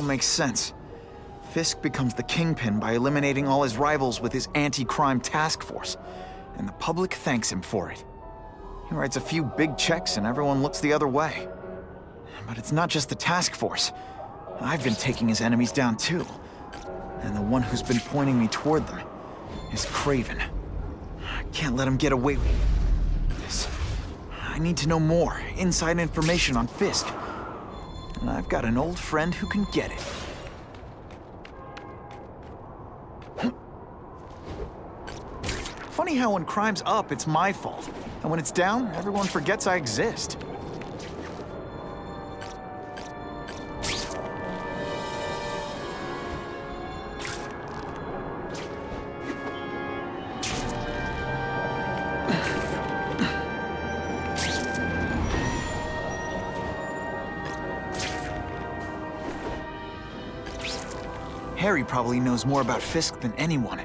makes sense. Fisk becomes the kingpin by eliminating all his rivals with his anti-crime task force, and the public thanks him for it. He writes a few big checks and everyone looks the other way. But it's not just the task force. I've been taking his enemies down too. And the one who's been pointing me toward them is Craven. I can't let him get away with this. I need to know more, inside information on Fisk. And I've got an old friend who can get it. Funny how when crime's up, it's my fault. And when it's down, everyone forgets I exist. Harry probably knows more about Fisk than anyone.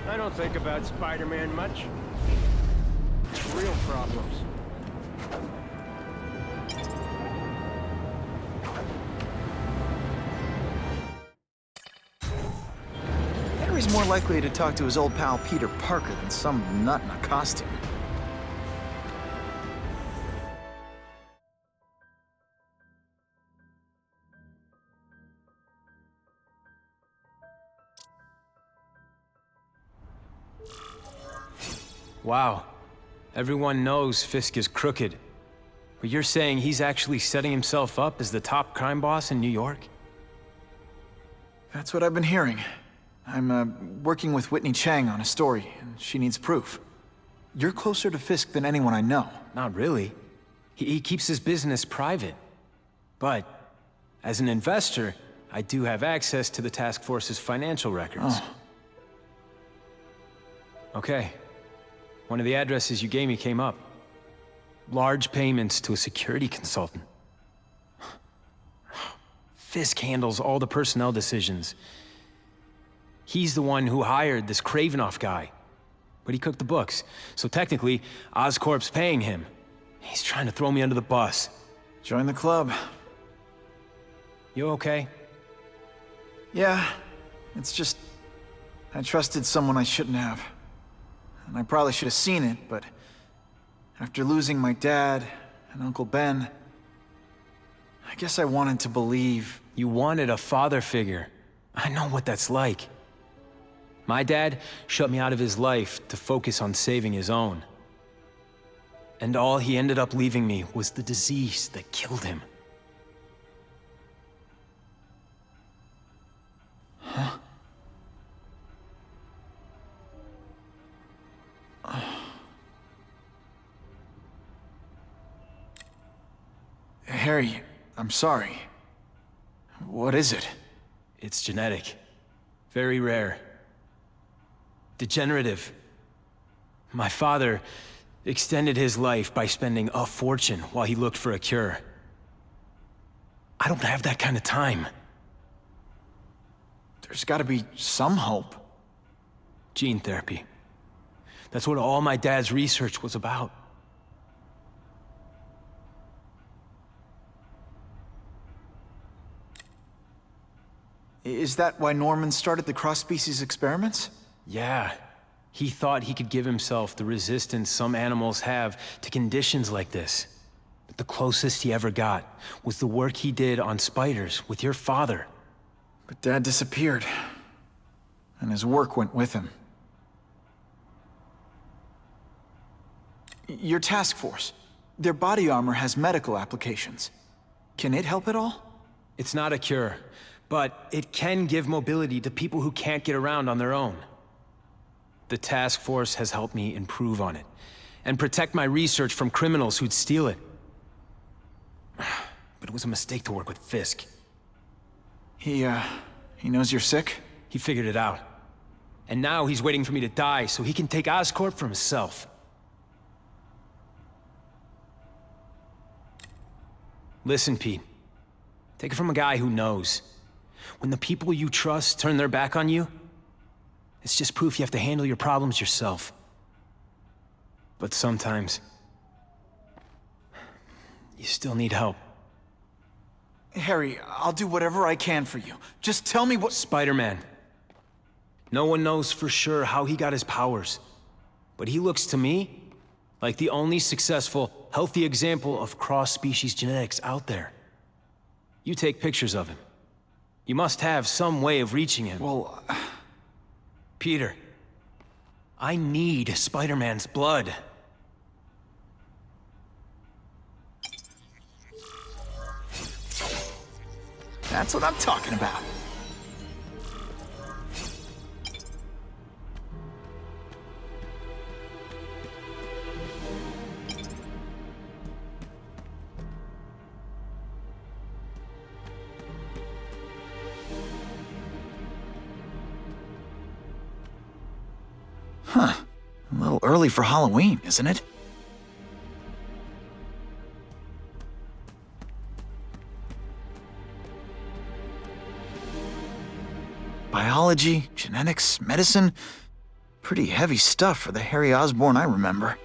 I don't think about Spider-Man much. Real problems. Harry's more likely to talk to his old pal Peter Parker than some nut in a costume. Wow. Everyone knows Fisk is crooked. But you're saying he's actually setting himself up as the top crime boss in New York? That's what I've been hearing. I'm working with Whitney Chang on a story, and she needs proof. You're closer to Fisk than anyone I know. Not really. He keeps his business private. But, as an investor, I do have access to the task force's financial records. Oh. Okay. One of the addresses you gave me came up. Large payments to a security consultant. Fisk handles all the personnel decisions. He's the one who hired this Kravinoff guy. But he cooked the books, so technically, Oscorp's paying him. He's trying to throw me under the bus. Join the club. You okay? Yeah, it's just... I trusted someone I shouldn't have. And I probably should have seen it, but... after losing my dad and Uncle Ben... I guess I wanted to believe... You wanted a father figure. I know what that's like. My dad shut me out of his life to focus on saving his own. And all he ended up leaving me was the disease that killed him. Huh? Harry, I'm sorry. What is it? It's genetic. Very rare. Degenerative. My father extended his life by spending a fortune while he looked for a cure. I don't have that kind of time. There's gotta be some hope. Gene therapy. That's what all my dad's research was about. Is that why Norman started the cross-species experiments? Yeah. He thought he could give himself the resistance some animals have to conditions like this. But the closest he ever got was the work he did on spiders with your father. But Dad disappeared. And his work went with him. Your task force. Their body armor has medical applications. Can it help at all? It's not a cure, but it can give mobility to people who can't get around on their own. The task force has helped me improve on it, and protect my research from criminals who'd steal it. But it was a mistake to work with Fisk. He knows you're sick? He figured it out. And now he's waiting for me to die so he can take Oscorp for himself. Listen, Pete. Take it from a guy who knows. When the people you trust turn their back on you, It's just proof you have to handle your problems yourself. But sometimes, you still need help. Harry, I'll do whatever I can for you. Just tell me what— Spider-Man. No one knows for sure how he got his powers. But he looks to me like the only successful, healthy example of cross-species genetics out there. You take pictures of him. You must have some way of reaching him. Well, Peter, I need Spider-Man's blood. that's what I'm talking about. Huh. A little early for Halloween, isn't it? Biology, genetics, medicine. Pretty heavy stuff for the Harry Osborn I remember.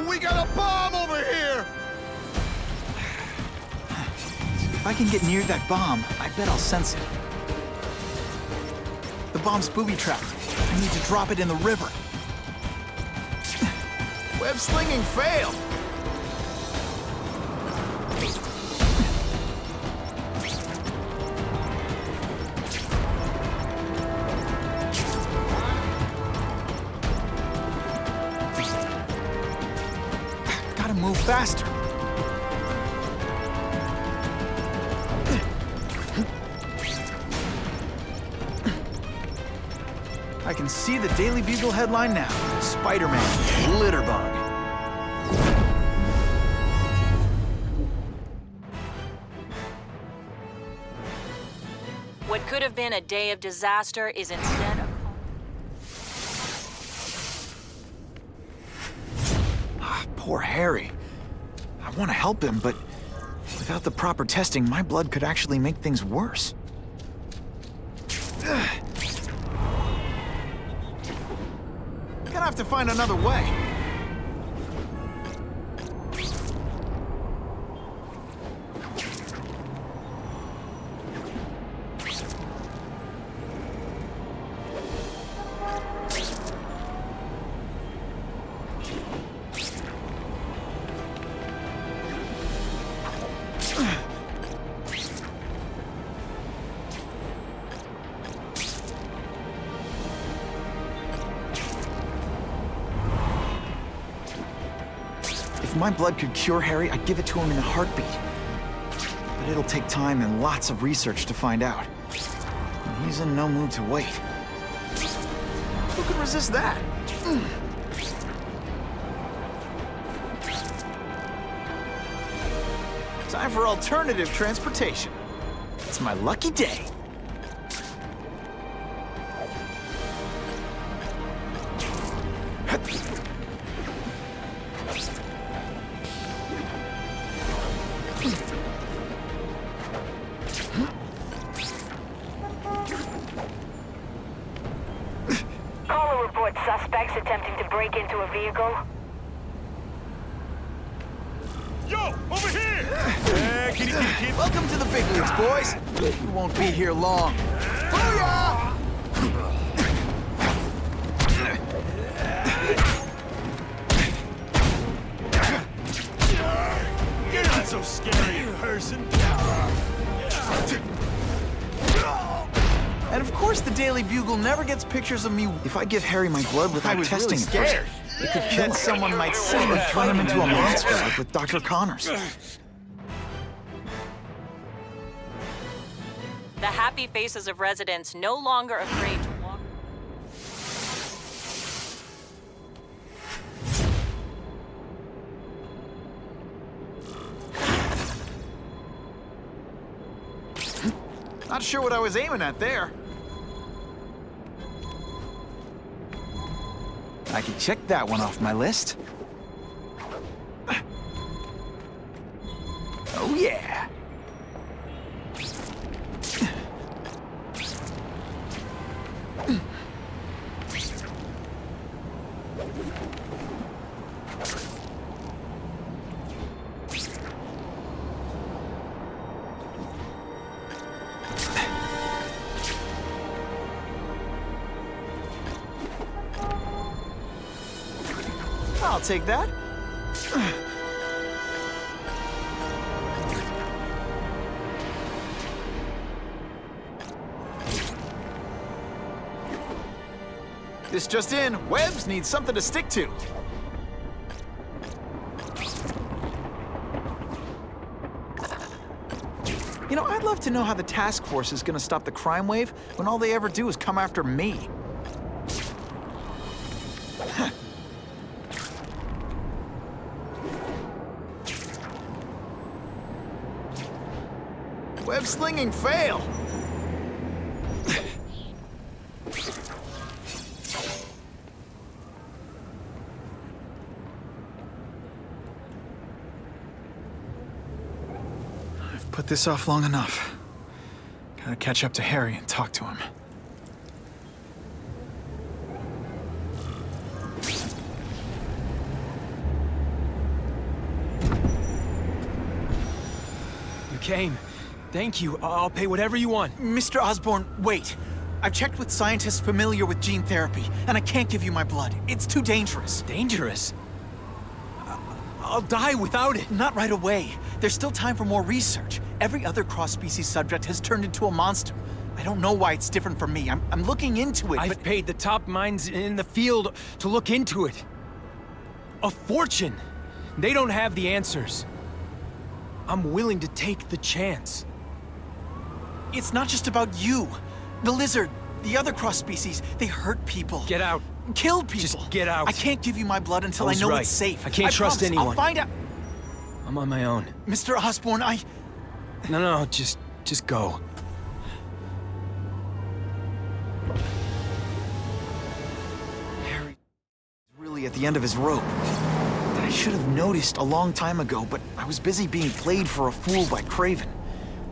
We got a bomb over here! If I can get near that bomb, I bet I'll sense it. The bomb's booby-trapped. I need to drop it in the river. Web slinging failed! Gotta move faster. I can see the Daily Bugle headline now. Spider-Man, litter bug. What could have been a day of disaster is instead a... Poor Harry. I want to help him, but without the proper testing, my blood could actually make things worse. Gonna have to find another way. If my blood could cure Harry, I'd give it to him in a heartbeat. But it'll take time and lots of research to find out. And he's in no mood to wait. Who could resist that? Time for alternative transportation. It's my lucky day. report suspects attempting to break into a vehicle? Yo, over here! Kitty. Welcome to the big leagues, boys. You won't be here long. Booyah! You're not so scary in person. And of course, the Daily Bugle never gets pictures of me. If I give Harry my blood without testing it first, it could kill someone might simply turn him into a monster, like with Dr. Connors. The happy faces of residents no longer afraid to walk. Not sure what I was aiming at there. I can check that one off my list. Oh yeah. I'll take that. This just in, Webbs needs something to stick to. You know, I'd love to know how the task force is gonna stop the crime wave when all they ever do is come after me. Web slinging fail. I've put this off long enough. Gotta catch up to Harry and talk to him. You came. Thank you. I'll pay whatever you want. Mr. Osborn, wait. I've checked with scientists familiar with gene therapy, and I can't give you my blood. It's too dangerous. Dangerous? I'll die without it. Not right away. There's still time for more research. Every other cross-species subject has turned into a monster. I don't know why it's different from me. I'm looking into it, I've paid the top minds in the field to look into it. A fortune. They don't have the answers. I'm willing to take the chance. It's not just about you. The lizard, the other cross-species, they hurt people. Get out. Kill people. Just get out. I can't give you my blood until I was know right. it's safe. I can't trust promise. anyone. I'll find out. I'm on my own. Mr. Osborn, No, just go. Harry is really at the end of his rope. I should have noticed a long time ago, but I was busy being played for a fool by Craven.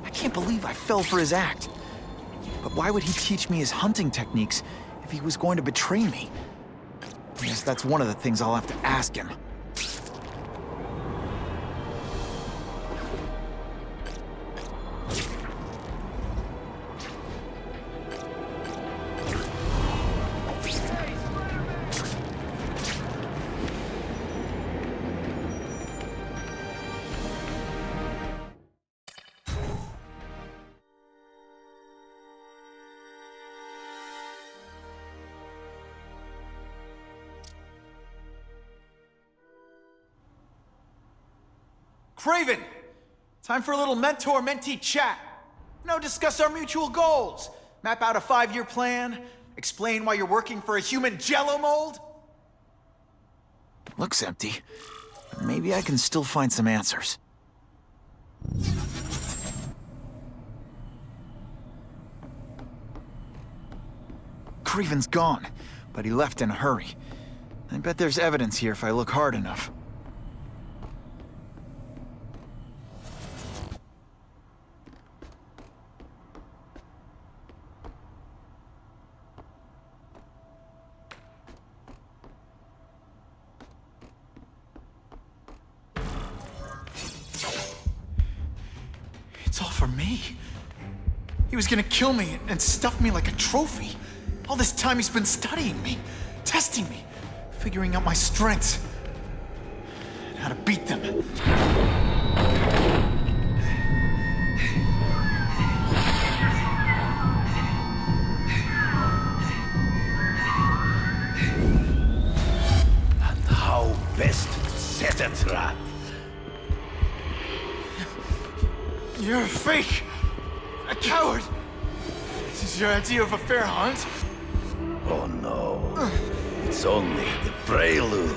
I can't believe I fell for his act. But why would he teach me his hunting techniques if he was going to betray me? I guess that's one of the things I'll have to ask him. Craven! Time for a little mentor-mentee chat. Discuss our mutual goals. Map out a 5-year plan. Explain why you're working for a human jello mold. Looks empty. But maybe I can still find some answers. Craven's gone, but he left in a hurry. I bet there's evidence here if I look hard enough. He was gonna kill me and stuff me like a trophy. All this time he's been studying me, testing me, figuring out my strengths, and how to beat them. And how best to set a trap. You're a fake! A coward! This is your idea of a fair hunt? Oh no. It's only the prelude.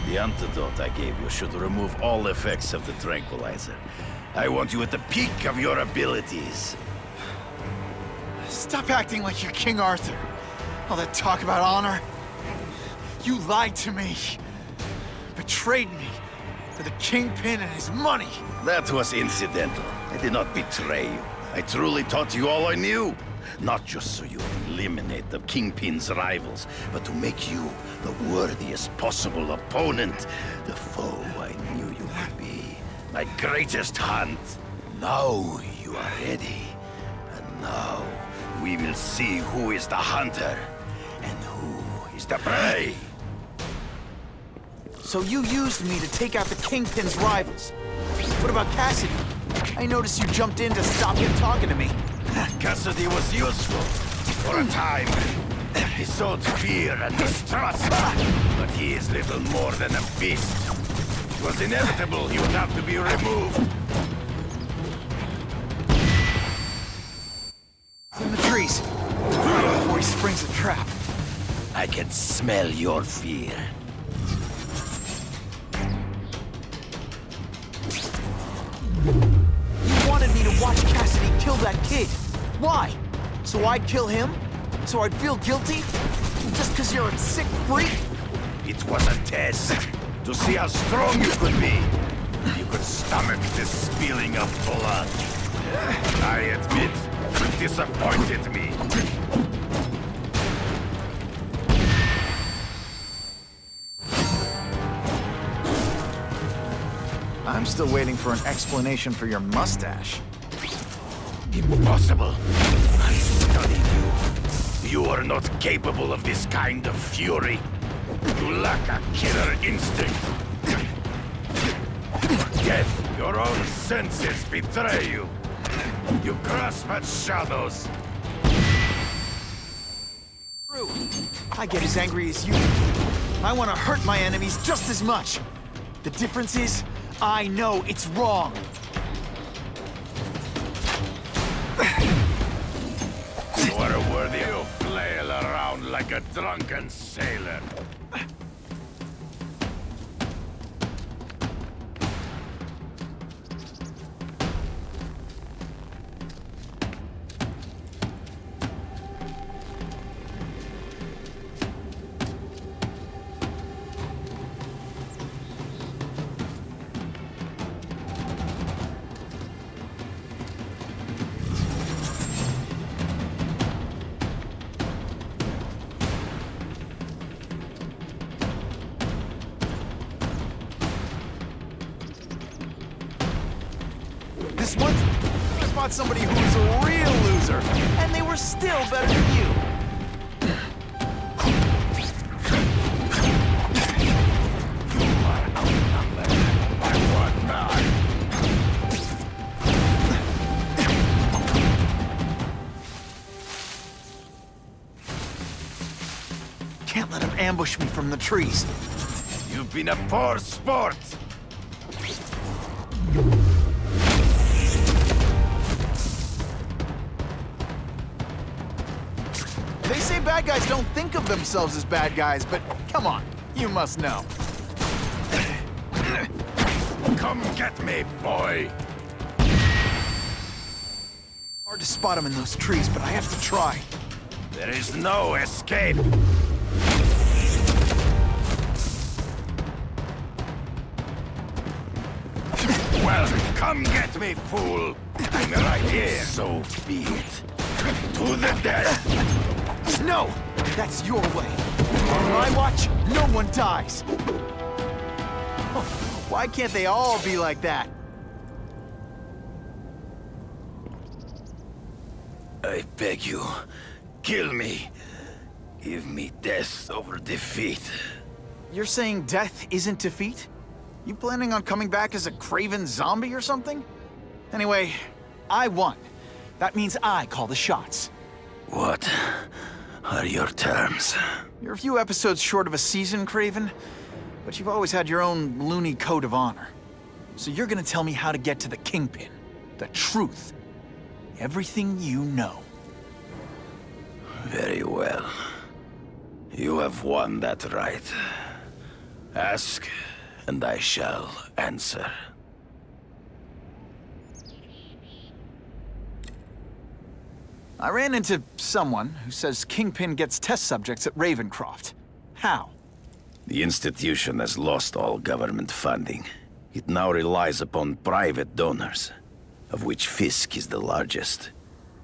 The antidote I gave you should remove all effects of the tranquilizer. I want you at the peak of your abilities. Stop acting like you're King Arthur. All that talk about honor. You lied to me. Betrayed me for the Kingpin and his money. That was incidental. I did not betray you. I truly taught you all I knew. Not just so you would eliminate the Kingpin's rivals, but to make you the worthiest possible opponent. The foe I knew you would be. My greatest hunt. Now you are ready. And now we will see who is the hunter and who is the prey. So you used me to take out the Kingpin's rivals. What about Cassidy? I noticed you jumped in to stop him talking to me. Cassidy was useful for a time. He sowed fear and distrust, but he is little more than a beast. It was inevitable he would have to be removed. It's in the trees. Before he springs a trap. I can smell your fear. You wanted me to watch Cassidy kill that kid. Why? So I'd kill him? So I'd feel guilty? Just because you're a sick freak? It was a test to see how strong you could be. You could stomach the spilling of blood. I admit, you disappointed me. I'm still waiting for an explanation for your mustache. Impossible. I studied you. You are not capable of this kind of fury. You lack a killer instinct. Death, your own senses betray you. You grasp at shadows. True. I get as angry as you. I want to hurt my enemies just as much. The difference is, I know it's wrong. You are a worthy. You flail around like a drunken sailor. This one, I fought somebody who was a real loser, and they were still better than you. You are outnumbered by one man. Can't let him ambush me from the trees. You've been a poor sport. They say bad guys don't think of themselves as bad guys, but come on, you must know. Come get me, boy. Hard to spot him in those trees, but I have to try. There is no escape. Come get me, fool! I'm right here. So be it. To the death! No! That's your way. On my watch, no one dies. Why can't they all be like that? I beg you, kill me. Give me death over defeat. You're saying death isn't defeat? You planning on coming back as a craven zombie or something? Anyway, I won. That means I call the shots. What are your terms? You're a few episodes short of a season, Craven, but you've always had your own loony code of honor. So you're gonna tell me how to get to the Kingpin. The truth. Everything you know. Very well. You have won that right. Ask, and I shall answer. I ran into someone who says Kingpin gets test subjects at Ravencroft. How? The institution has lost all government funding. It now relies upon private donors, of which Fisk is the largest,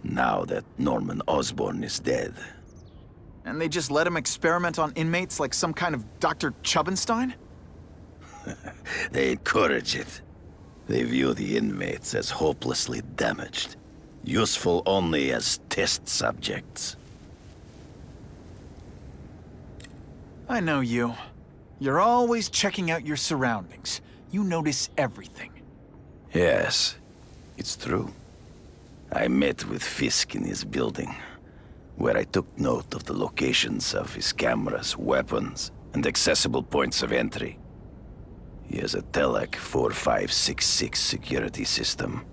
now that Norman Osborn is dead. And they just let him experiment on inmates like some kind of Dr. Chubbenstein? They encourage it. They view the inmates as hopelessly damaged, useful only as test subjects. I know you. You're always checking out your surroundings. You notice everything. Yes, it's true. I met with Fisk in his building, where I took note of the locations of his cameras, weapons, and accessible points of entry. He has a Telec 4566 security system,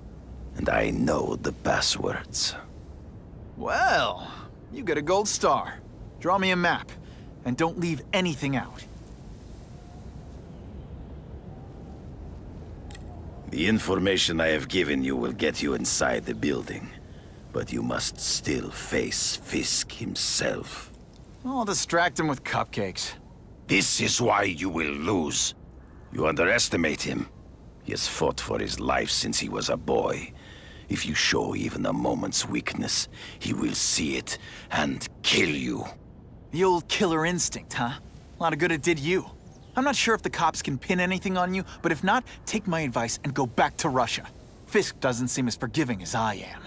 and I know the passwords. Well, you get a gold star. Draw me a map, and don't leave anything out. The information I have given you will get you inside the building, but you must still face Fisk himself. I'll distract him with cupcakes. This is why you will lose. You underestimate him. He has fought for his life since he was a boy. If you show even a moment's weakness, he will see it and kill you. The old killer instinct, huh? A lot of good it did you. I'm not sure if the cops can pin anything on you, but if not, take my advice and go back to Russia. Fisk doesn't seem as forgiving as I am.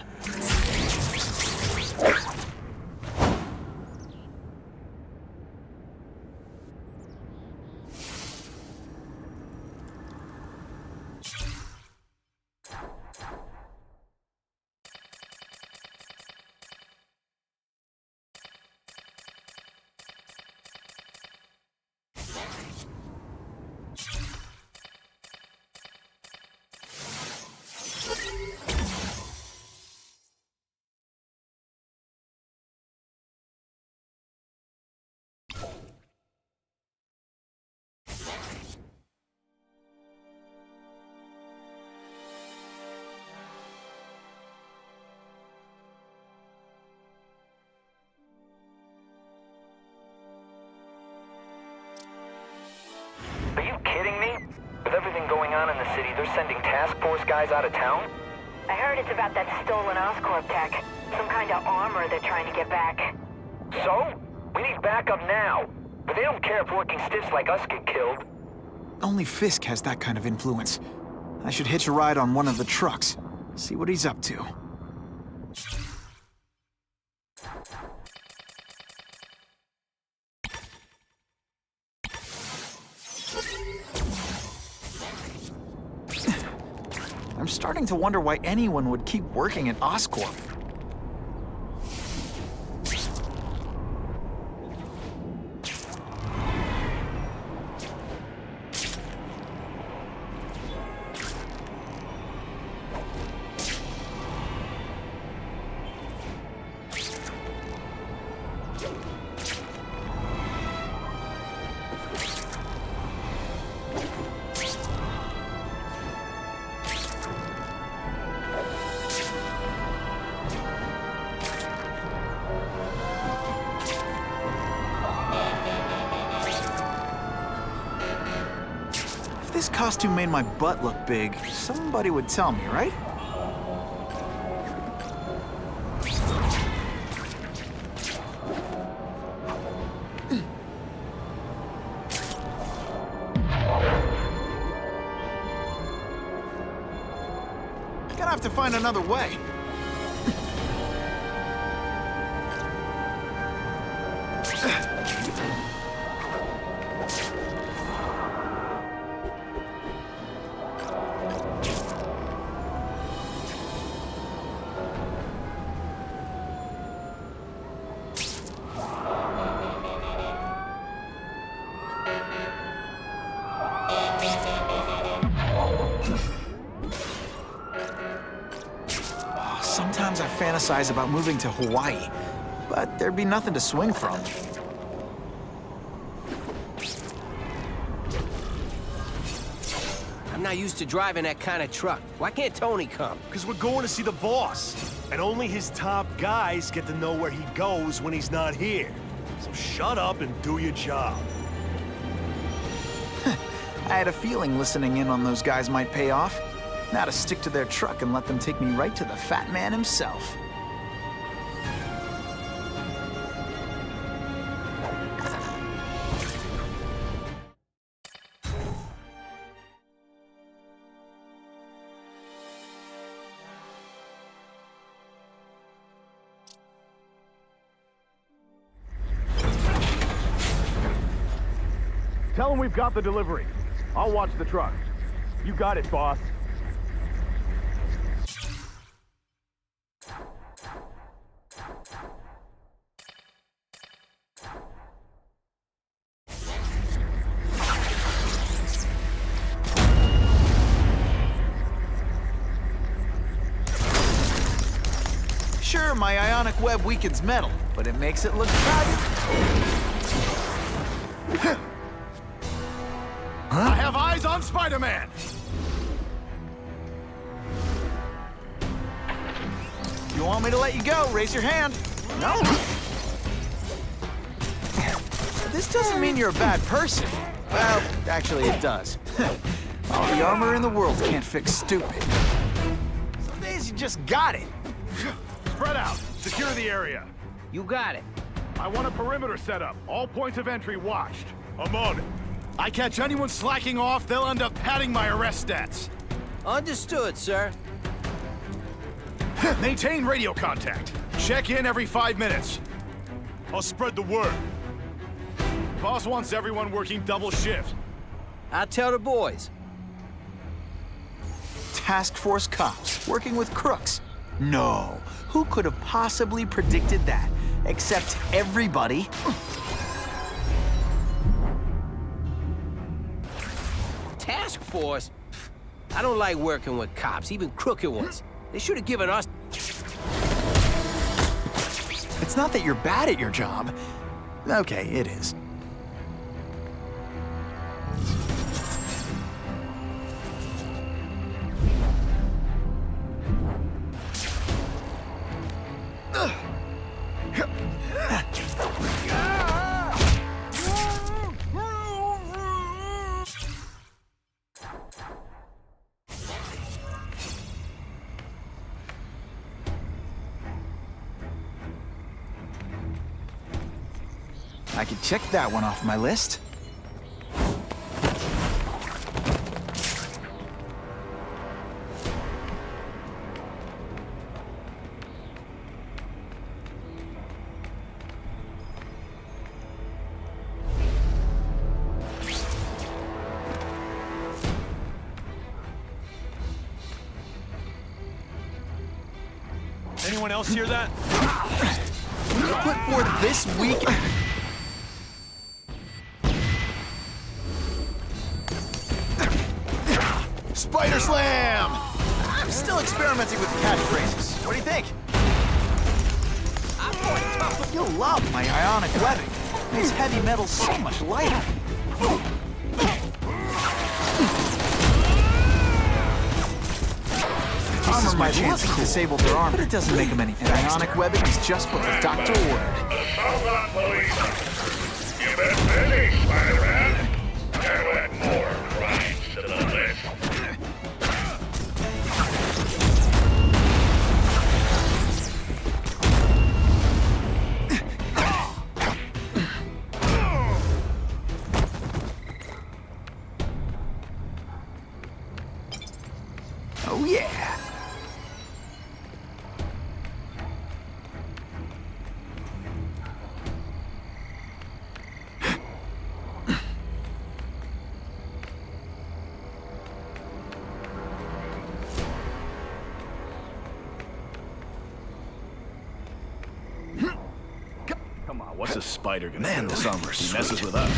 Are you kidding me? With everything going on in the city, they're sending task force guys out of town? I heard it's about that stolen Oscorp tech. Some kind of armor they're trying to get back. So? We need backup now. But they don't care if working stiffs like us get killed. Only Fisk has that kind of influence. I should hitch a ride on one of the trucks. See what he's up to. I'm starting to wonder why anyone would keep working at Oscorp. this costume made my butt look big, somebody would tell me, right? Gonna have to find another way. Sometimes I fantasize about moving to Hawaii, but there'd be nothing to swing from. I'm not used to driving that kind of truck. Why can't Tony come? Because we're going to see the boss. And only his top guys get to know where he goes when he's not here. So shut up and do your job. I had a feeling listening in on those guys might pay off. Now to stick to their truck and let them take me right to the fat man himself. Tell him we've got the delivery. I'll watch the truck. You got it, boss. Sure, my ionic web weakens metal, but it makes it look valuable. I have eyes on Spider-Man! You want me to let you go? Raise your hand. No. This doesn't mean you're a bad person. Well, actually it does. All the armor in the world can't fix stupid. Some days you just got it. Spread out. Secure the area. You got it. I want a perimeter set up. All points of entry watched. I'm on it. I catch anyone slacking off, they'll end up padding my arrest stats. Understood, sir. Maintain radio contact. Check in every 5 minutes. I'll spread the word. Boss wants everyone working double shift. I'll tell the boys. Task Force cops working with crooks. No. Who could have possibly predicted that? Except everybody. Task Force? I don't like working with cops, even crooked ones. They should have given us... It's not that you're bad at your job. Okay, it is. I could check that one off my list. Anyone else hear that? You put forth this week. Spider Slam! I'm still experimenting with catchphrases. What do you think? You'll love my ionic webbing. Makes heavy metal so much lighter. Armor might chance to disable their armor, but it doesn't make them any. And ionic webbing is just what the doctor ordered. You've been busy, Spider-Man. There went more crimes to the what's a spider gonna Man, do? this armor's He messes sweet. with us.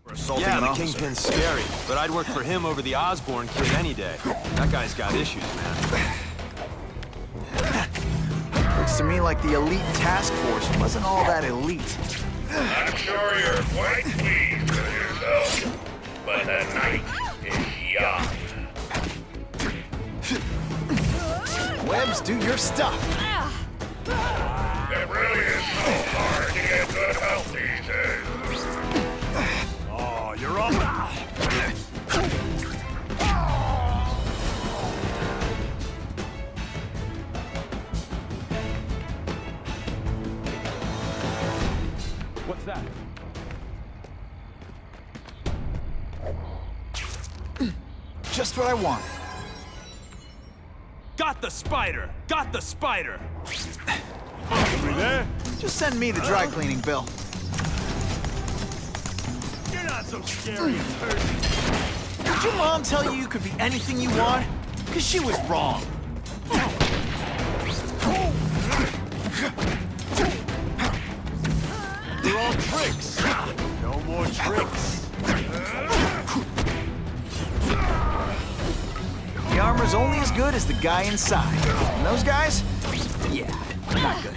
We're assaulting Yeah, an the officer. Kingpin's scary, but I'd work for him over the Osborn kid any day. That guy's got issues, man. Looks to me like the elite task force wasn't all that elite. I'm sure you're quite pleased with yourself, but the night is young. Webbs, do your stuff. It really is so hard to get good health these days. Oh, you're up. What's that? Just what I wanted. Got the spider! Got the spider! We there? Just send me the dry cleaning bill. You're not so scary in person. Did your mom tell you could be anything you want? Because she was wrong. They're all tricks. No more tricks. The armor's only as good as the guy inside. And those guys? Yeah, not good.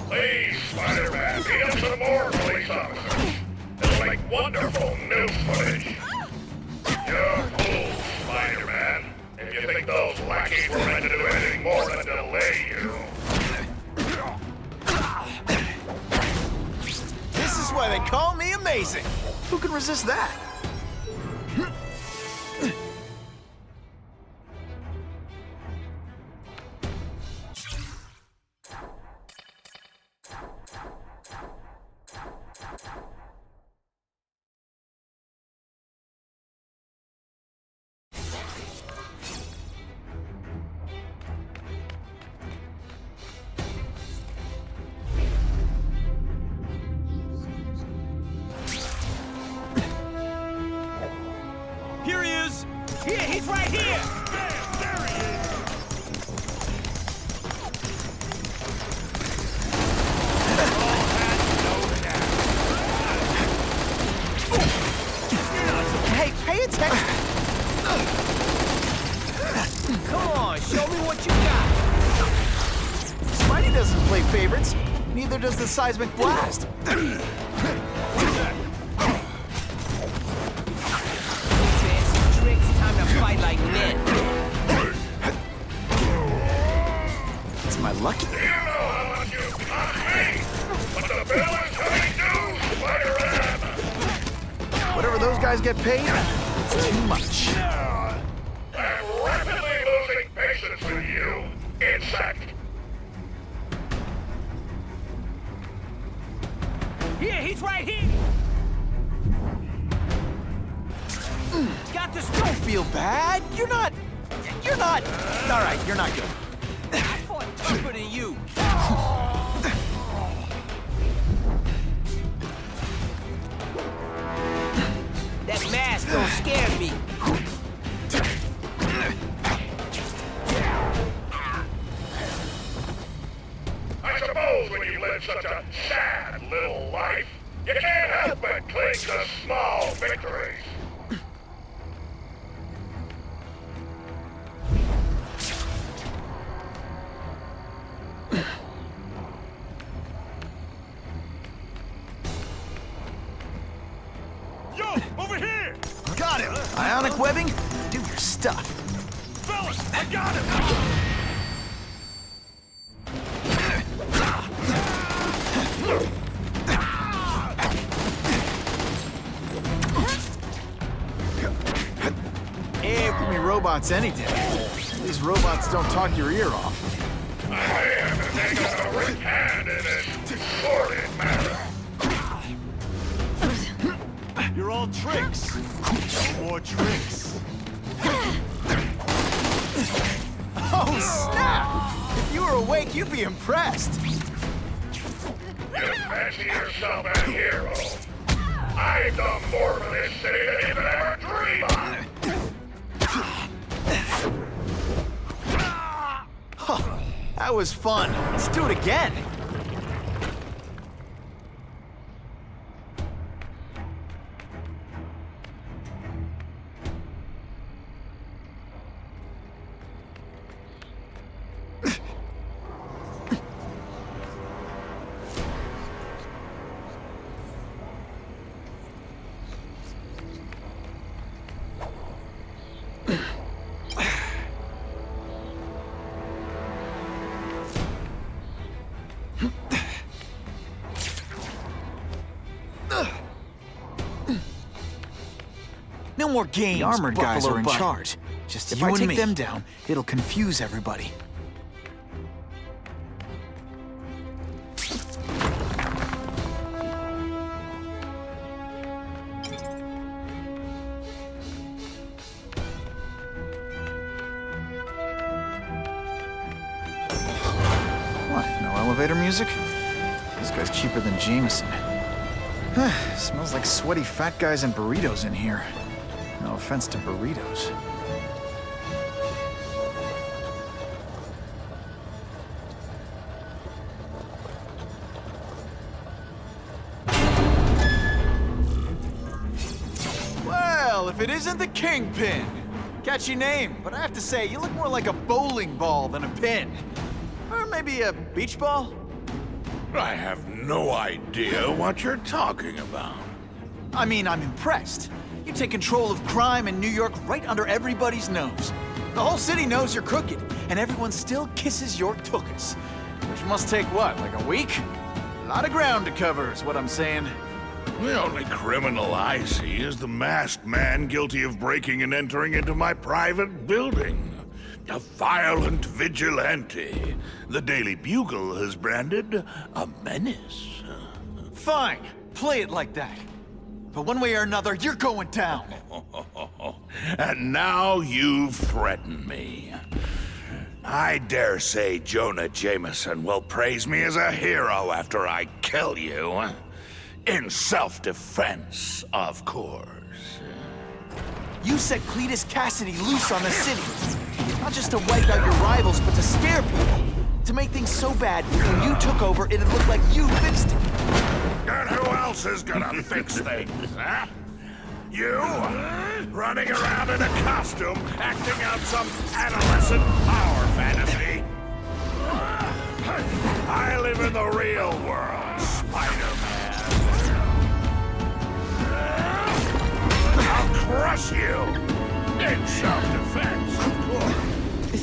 Please, Spider-Man, beat up some more police officers. It'll make wonderful news footage. You're fool, Spider-Man. If you think those lackeys were meant to do anything more than delay you. This is why they call me amazing. Who can resist that? Here he is! Here, he's right here! There he is. Hey, pay attention. Come on, show me what you got. Spidey doesn't play favorites. Neither does the seismic blast. Fancy tricks, time to fight like men. It's my lucky day. You know how much you cost me, but the bill is coming due, Spider-Man. Whatever those guys get paid, it's too much. I'm rapidly losing patience with you, insect. Here, he's right here. Got the Don't feel bad. You're not. All right, you're not good. I fought tougher than you. That mask don't scare me. I suppose when you live such a sad little life, you can't help but cling to small victories. Yo, over here! Got him. Ionic webbing. Do your stuff. Fellas, I got him! Hey, give me robots any day. These robots don't talk your ear off. I am to take a rich hand in this sordid matter. You're all tricks. No more tricks. Oh, snap! If you were awake, you'd be impressed. You fancy yourself a hero. I've done more for this city than you could ever dream of. That was fun. Let's do it again. No more games, the armored guys are in charge. Just if I take them down, it'll confuse everybody. What, no elevator music? This guy's cheaper than Jameson. Smells like sweaty fat guys and burritos in here. No offense to burritos. Well, if it isn't the Kingpin! Catchy name, but I have to say, you look more like a bowling ball than a pin. Or maybe a beach ball? I have no idea what you're talking about. I mean, I'm impressed. You take control of crime in New York right under everybody's nose. The whole city knows you're crooked, and everyone still kisses your tuchus. Which must take what, like a week? A lot of ground to cover is what I'm saying. The only criminal I see is the masked man guilty of breaking and entering into my private building. A violent vigilante. The Daily Bugle has branded a menace. Fine, play it like that. But one way or another, you're going down. And now you threaten me. I dare say Jonah Jameson will praise me as a hero after I kill you. In self-defense, of course. You set Cletus Cassidy loose on the city. Not just to wipe out your rivals, but to scare people. To make things so bad, when you took over, it'd look like you fixed it. And who else is gonna fix things, huh? You? Running around in a costume, acting out some adolescent power fantasy? I live in the real world, Spider-Man. I'll crush you! In self-defense, of course.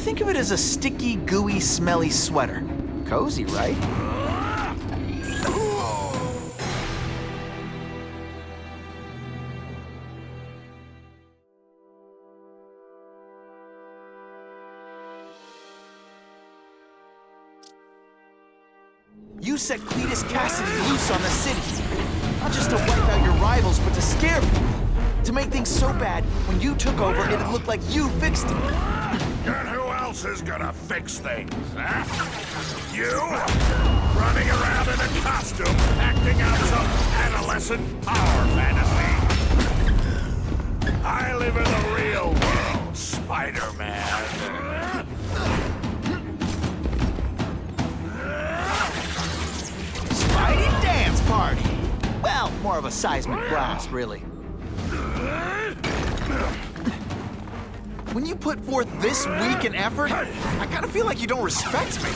Think of it as a sticky, gooey, smelly sweater. Cozy, right? You set Cletus Cassidy loose on the city. Not just to wipe out your rivals, but to scare people. To make things so bad, when you took over, it'd look like you fixed it. And who else is gonna fix things, huh? You? Running around in a costume, acting out some adolescent power fantasy. I live in the real world, Spider-Man. Spidey dance party! Well, more of a seismic blast, really. When you put forth this weak an effort, I kind of feel like you don't respect me.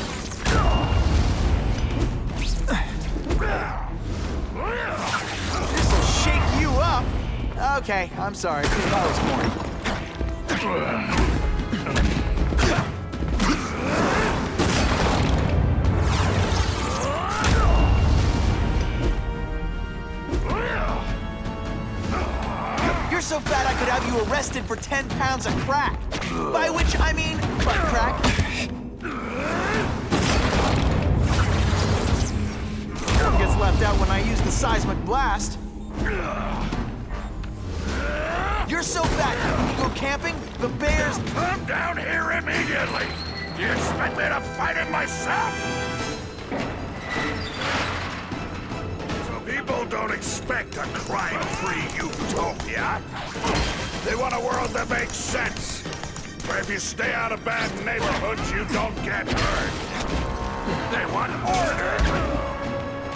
This'll shake you up. Okay, I'm sorry. That was corny. You're so fat I could have you arrested for 10 pounds of crack. By which I mean butt crack. One gets left out when I use the seismic blast. You're so fat, when you go camping, the bears... Come down here immediately! Do you expect me to fight it myself? So people don't expect a crime-free utopia. They want a world that makes sense. Where if you stay out of bad neighborhoods, you don't get hurt. They want order.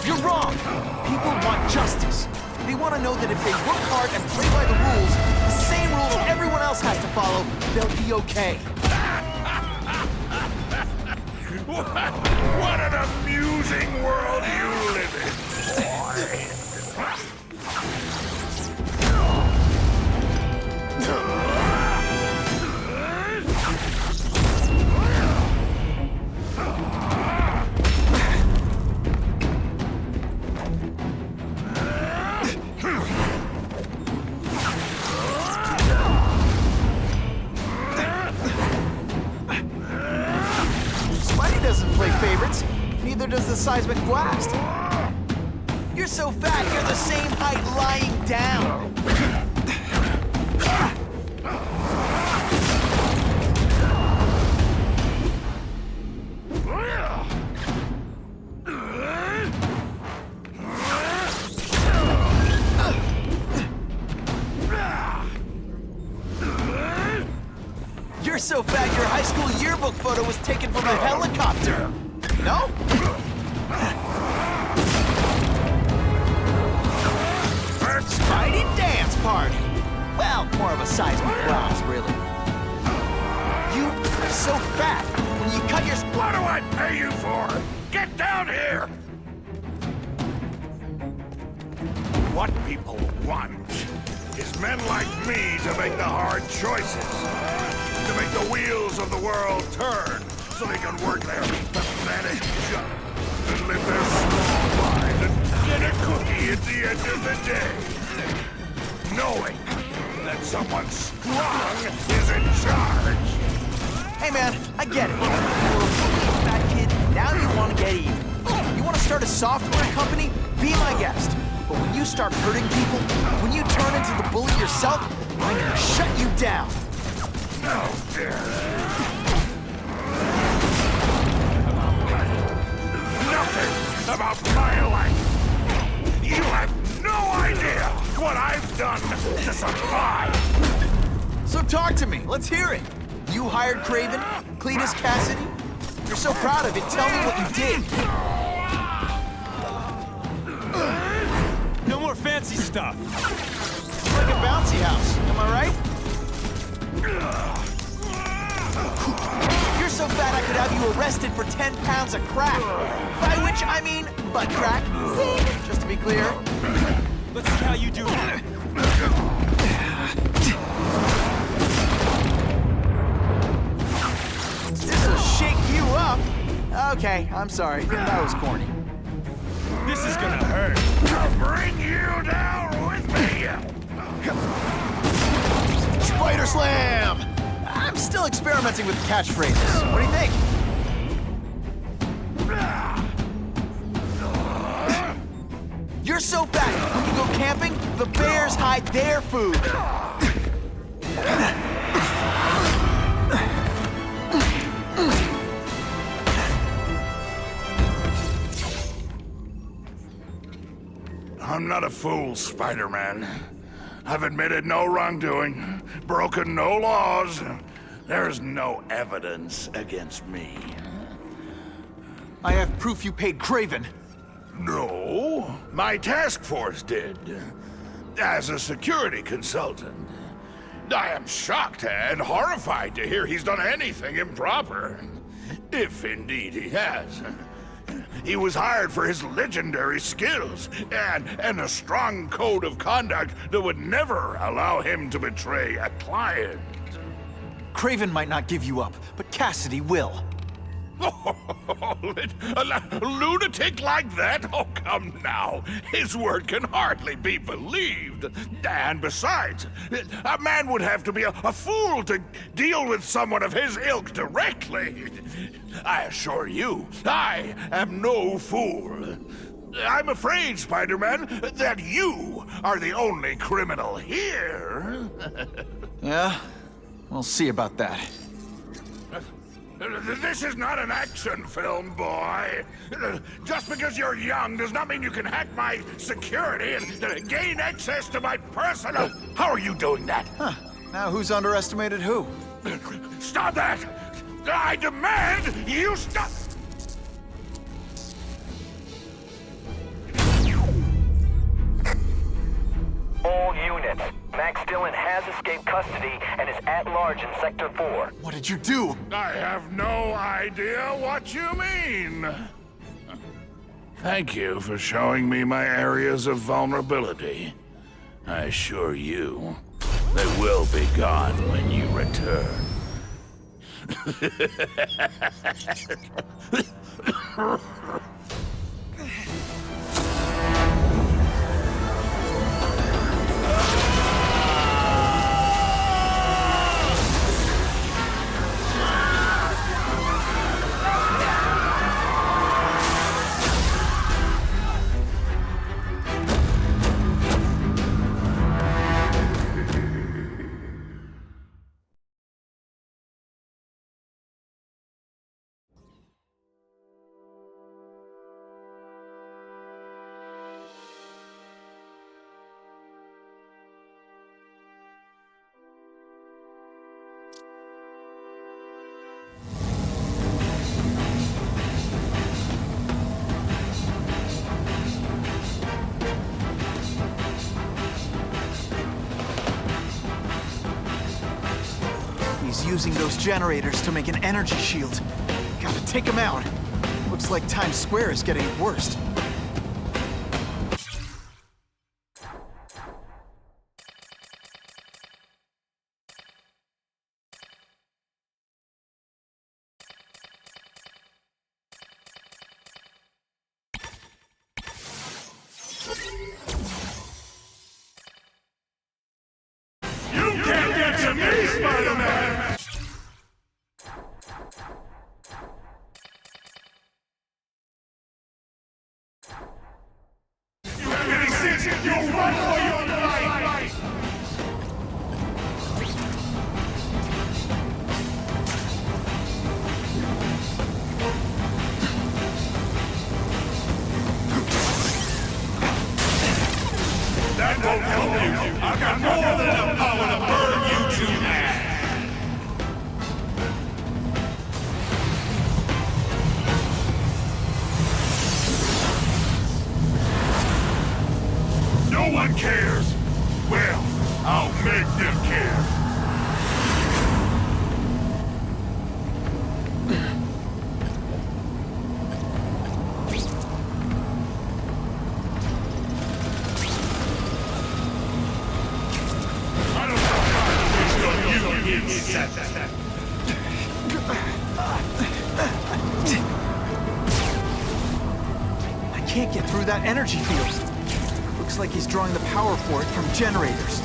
You're wrong. People want justice. They want to know that if they work hard and play by the rules, the same rules everyone else has to follow, they'll be okay. What an amusing world you live in, boy. doesn't play favorites. Neither does the seismic blast. You're so fat, you're the same height lying down. You're so fat, your high school yearbook photo was taken from a helicopter. No? Spidey dance party. Well, more of a seismic blast, really. You are so fat. When you cut your... What do I pay you for? Get down here! What people want is men like me to make the hard choices. To make the wheels of the world turn so they can work their pathetic job and live their small lives and get a cookie at the end of the day. Knowing that someone strong is in charge. Hey man, I get it. You're a fat kid, now you want to get even. You want to start a software company? Be my guest. But when you start hurting people, when you turn into the bully yourself, I'm gonna shut you down. No, dear. Nothing about my life. You have no idea what I've done to survive. So talk to me. Let's hear it. You hired Kraven, Cletus Cassidy. You're so proud of it. Tell me what you did. No more fancy stuff. It's like a bouncy house. Am I right? You're so fat I could have you arrested for 10 pounds of crack. By which I mean butt crack. See? Just to be clear. Let's see how you do it. This'll shake you up. Okay, I'm sorry. That was corny. This is gonna hurt. I'll bring you down with me. Spider Slam! I'm still experimenting with catchphrases. What do you think? You're so fat, when you go camping, the bears hide their food. I'm not a fool, Spider-Man. I've admitted no wrongdoing, broken no laws. There's no evidence against me. I have proof you paid Kraven. No, my task force did. As a security consultant. I am shocked and horrified to hear he's done anything improper. If indeed he has. He was hired for his legendary skills and a strong code of conduct that would never allow him to betray a client. Kraven might not give you up, but Cassidy will. A lunatic like that? Oh, come now. His word can hardly be believed. And besides, a man would have to be a fool to deal with someone of his ilk directly. I assure you, I am no fool. I'm afraid, Spider-Man, that you are the only criminal here. Yeah? We'll see about that. This is not an action film, boy. Just because you're young does not mean you can hack my security and gain access to my personal... How are you doing that? Huh. Now who's underestimated who? Stop that! I demand you stop... All units. Max Dillon has escaped custody and is at large in Sector 4. What did you do? I have no idea what you mean. Thank you for showing me my areas of vulnerability. I assure you, they will be gone when you return. using those generators to make an energy shield. Gotta take them out. Looks like Times Square is getting worse. You can't get to me, Spider-Man! You have any sense? You'll run for your life! That won't help you. I've got more than enough power to burn you to ash. No one cares. Well, I'll make them care. I don't know how you said that. I can't get through that energy field. Looks like he's drawing the power for it from generators.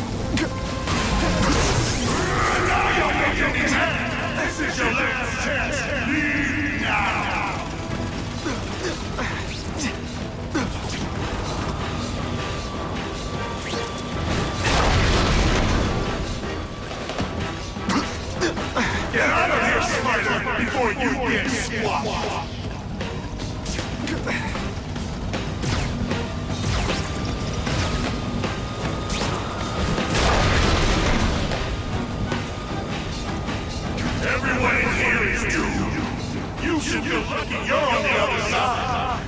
Now you're making me mad. This is your last chance. Leave now. Get out of here, Spider, before you get squashed. Everyone in here is doomed. You should feel lucky you're on the other side.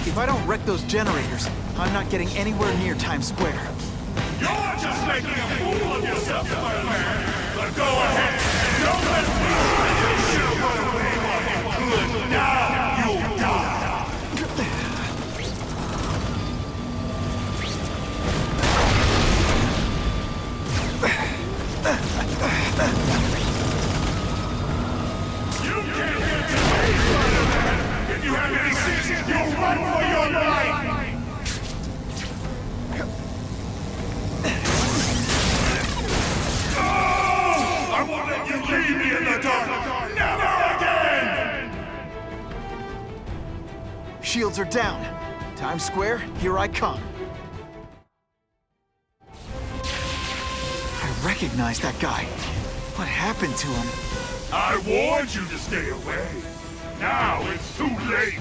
If I don't wreck those generators, I'm not getting anywhere near Times Square. You're just making a fool of yourself, Spider-Man. But go ahead. Don't let me find you. Should run away while you could. Now you'll die. You can't get to me, Spider-Man. If you have any sense, you'll run for your life. I won't let you leave me in the dark! Never again! Shields are down. Times Square, here I come. I recognize that guy. What happened to him? I warned you to stay away. Now it's too late.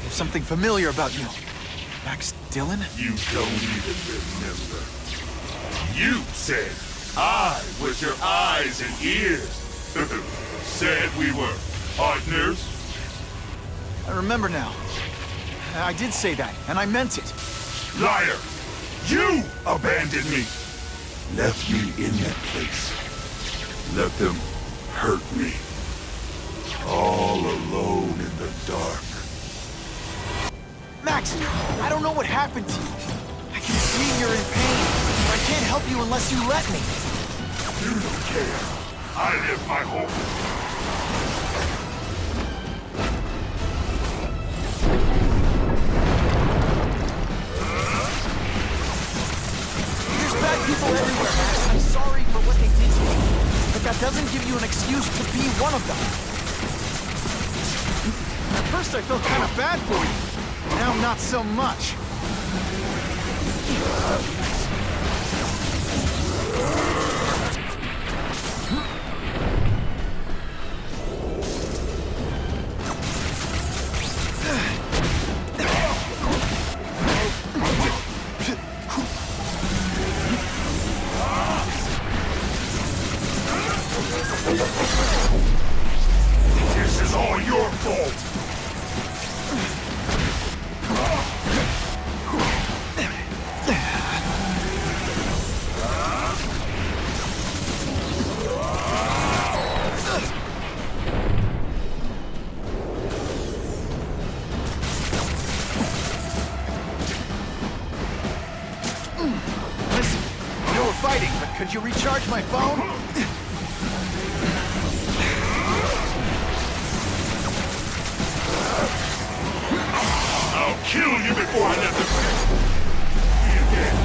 There's something familiar about you. Max Dillon? You don't even remember. You said I was your eyes and ears. Said we were partners. I remember now. I did say that, and I meant it. Liar! You abandoned me! Left me in that place. Let them hurt me. All alone in the dark. Max, I don't know what happened to you. I can see you're in pain, but I can't help you unless you let me. You don't care. I live my hope. There's bad people everywhere, Max. I'm sorry for what they did to you. But that doesn't give you an excuse to be one of them. At first I felt kind of bad for you. Now not so much. This is all your fault! Listen, I know we're fighting, but could you recharge my phone? I'll kill you before I let this be again.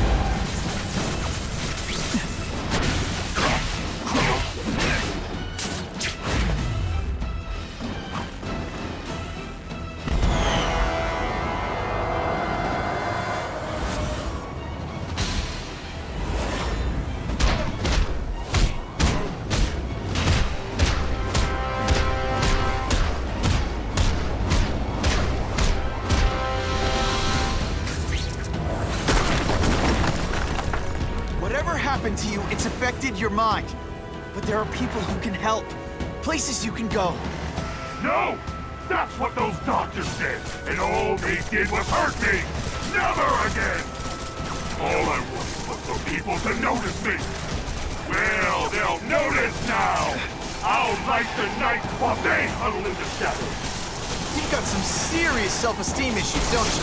Whatever happened to you, it's affected your mind. But there are people who can help. Places you can go. No! That's what those doctors said, and all they did was hurt me! Never again! All I wanted was for people to notice me! Well, they'll notice now! I'll light the night while they huddle in the shadows! You've got some serious self-esteem issues, don't you?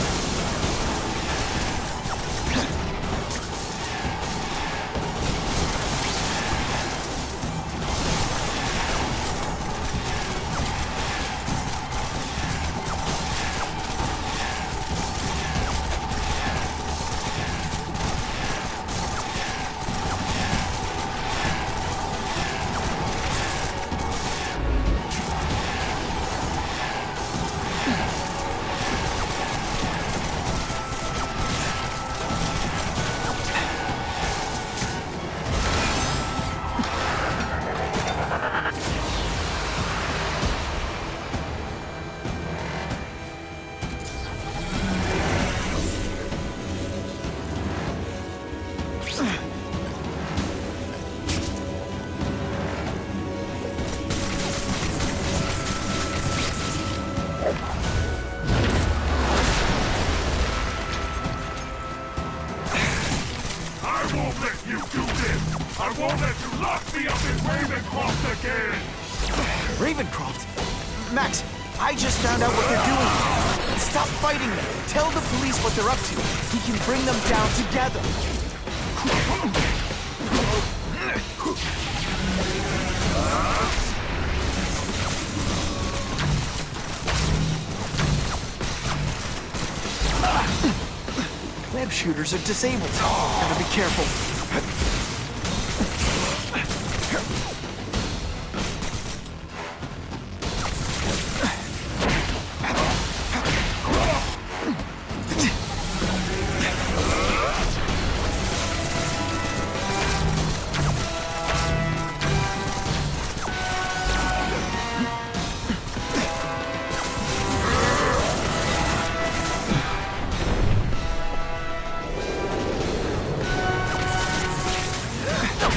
I won't let you do this! I won't let you lock me up in Ravencroft again! Ravencroft? Max, I just found out what they're doing. Stop fighting them. Tell the police what they're up to. We can bring them down together. Web shooters are disabled. Gotta be careful.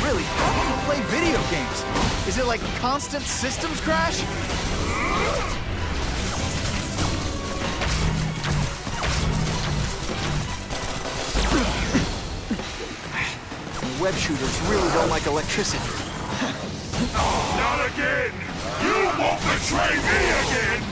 Really, how do you play video games? Is it like constant systems crash? Web shooters really don't like electricity. Not again! You won't betray me again!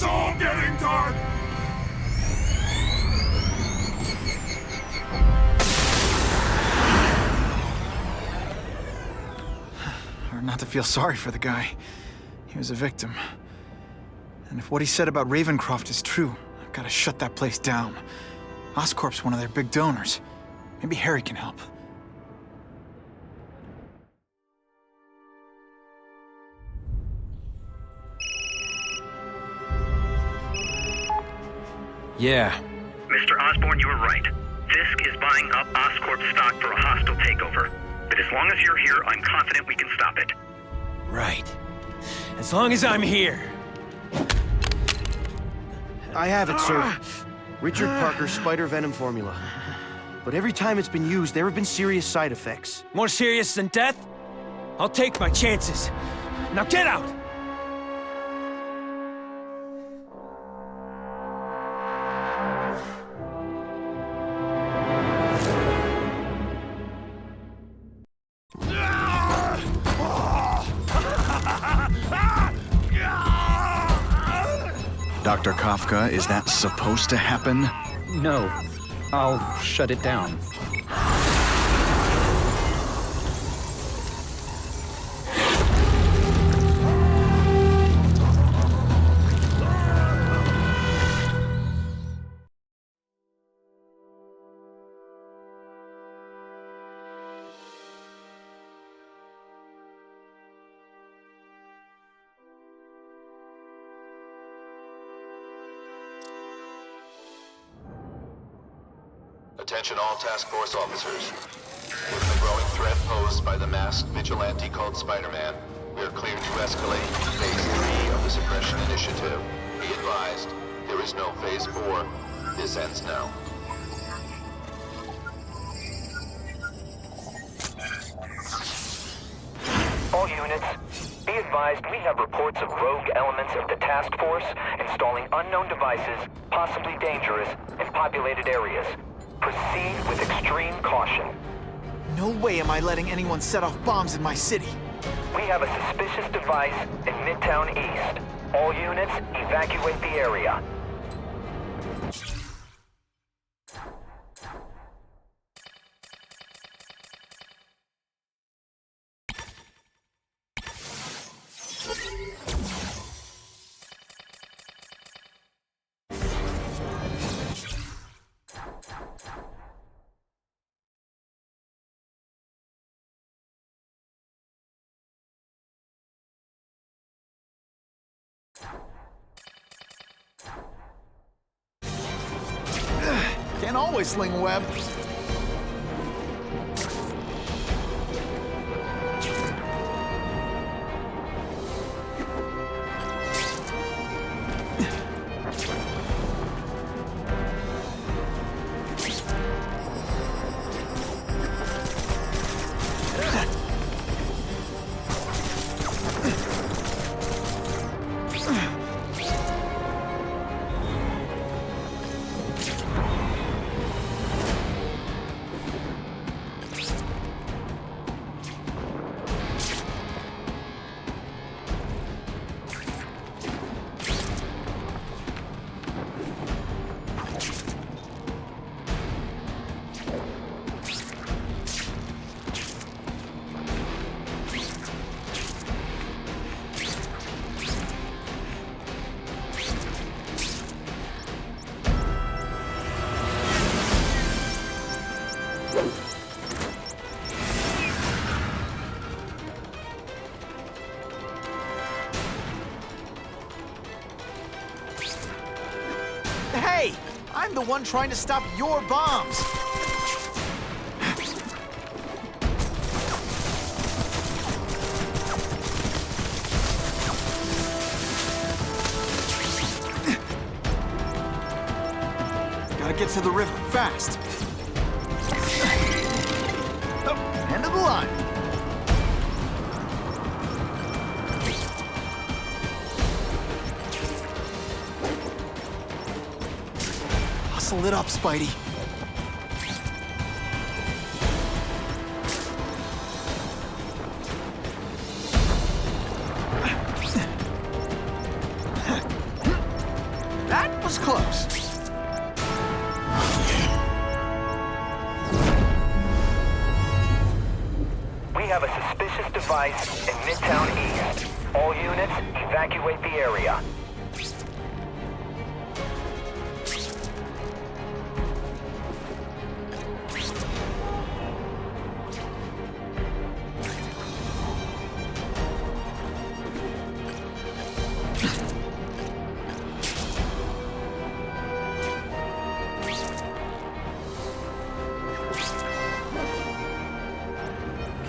It's all getting dark! Hard not to feel sorry for the guy. He was a victim. And if what he said about Ravencroft is true, I've got to shut that place down. Oscorp's one of their big donors. Maybe Harry can help. Yeah. Mr. Osborn, you were right. Fisk is buying up Oscorp stock for a hostile takeover. But as long as you're here, I'm confident we can stop it. Right. As long as I'm here. I have it, sir. Richard Parker's spider venom formula. But every time it's been used, there have been serious side effects. More serious than death? I'll take my chances. Now get out! Dr. Kafka, is that supposed to happen? No. I'll shut it down. Attention all task force officers. Given the growing threat posed by the masked vigilante called Spider-Man, we are clear to escalate to Phase 3 of the Suppression Initiative. Be advised, there is no Phase 4. This ends now. All units, be advised we have reports of rogue elements of the task force installing unknown devices, possibly dangerous, in populated areas. Proceed with extreme caution. No way am I letting anyone set off bombs in my city. We have a suspicious device in Midtown East. All units, evacuate the area. Can't always sling a web. Hey! I'm the one trying to stop your bombs! Gotta get to the river, fast! Oh, end of the line! Hustle it up, Spidey. That was close. We have a suspicious device in Midtown East. All units, evacuate the area.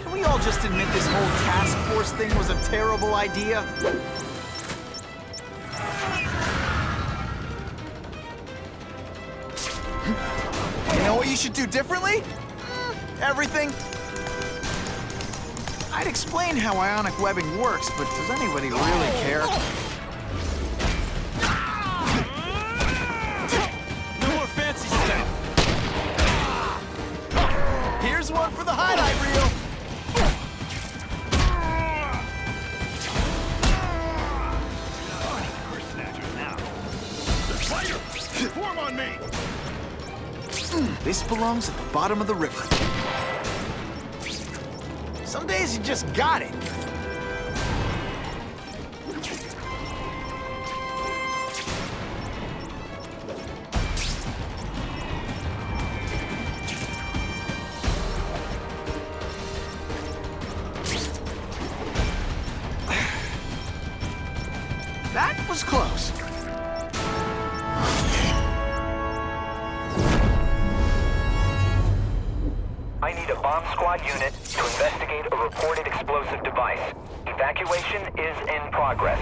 Can we all just admit this whole task force thing was a terrible idea? You know what you should do differently? Everything. I'd explain how ionic webbing works, but does anybody really care? No more fancy stuff. Here's one for the highlight reel. Form on me! This belongs at the bottom of the river. Some days you just got it. That was close. I need a bomb squad unit to investigate a reported explosive device. Evacuation is in progress.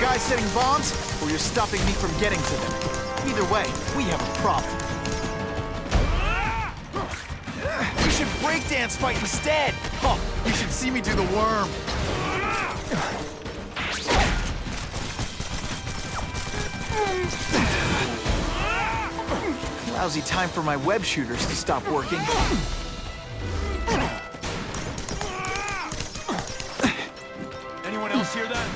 Guys setting bombs, or you're stopping me from getting to them. Either way, we have a problem. We should breakdance fight instead. Oh, you should see me do the worm. Lousy time for my web shooters to stop working. Anyone else hear that?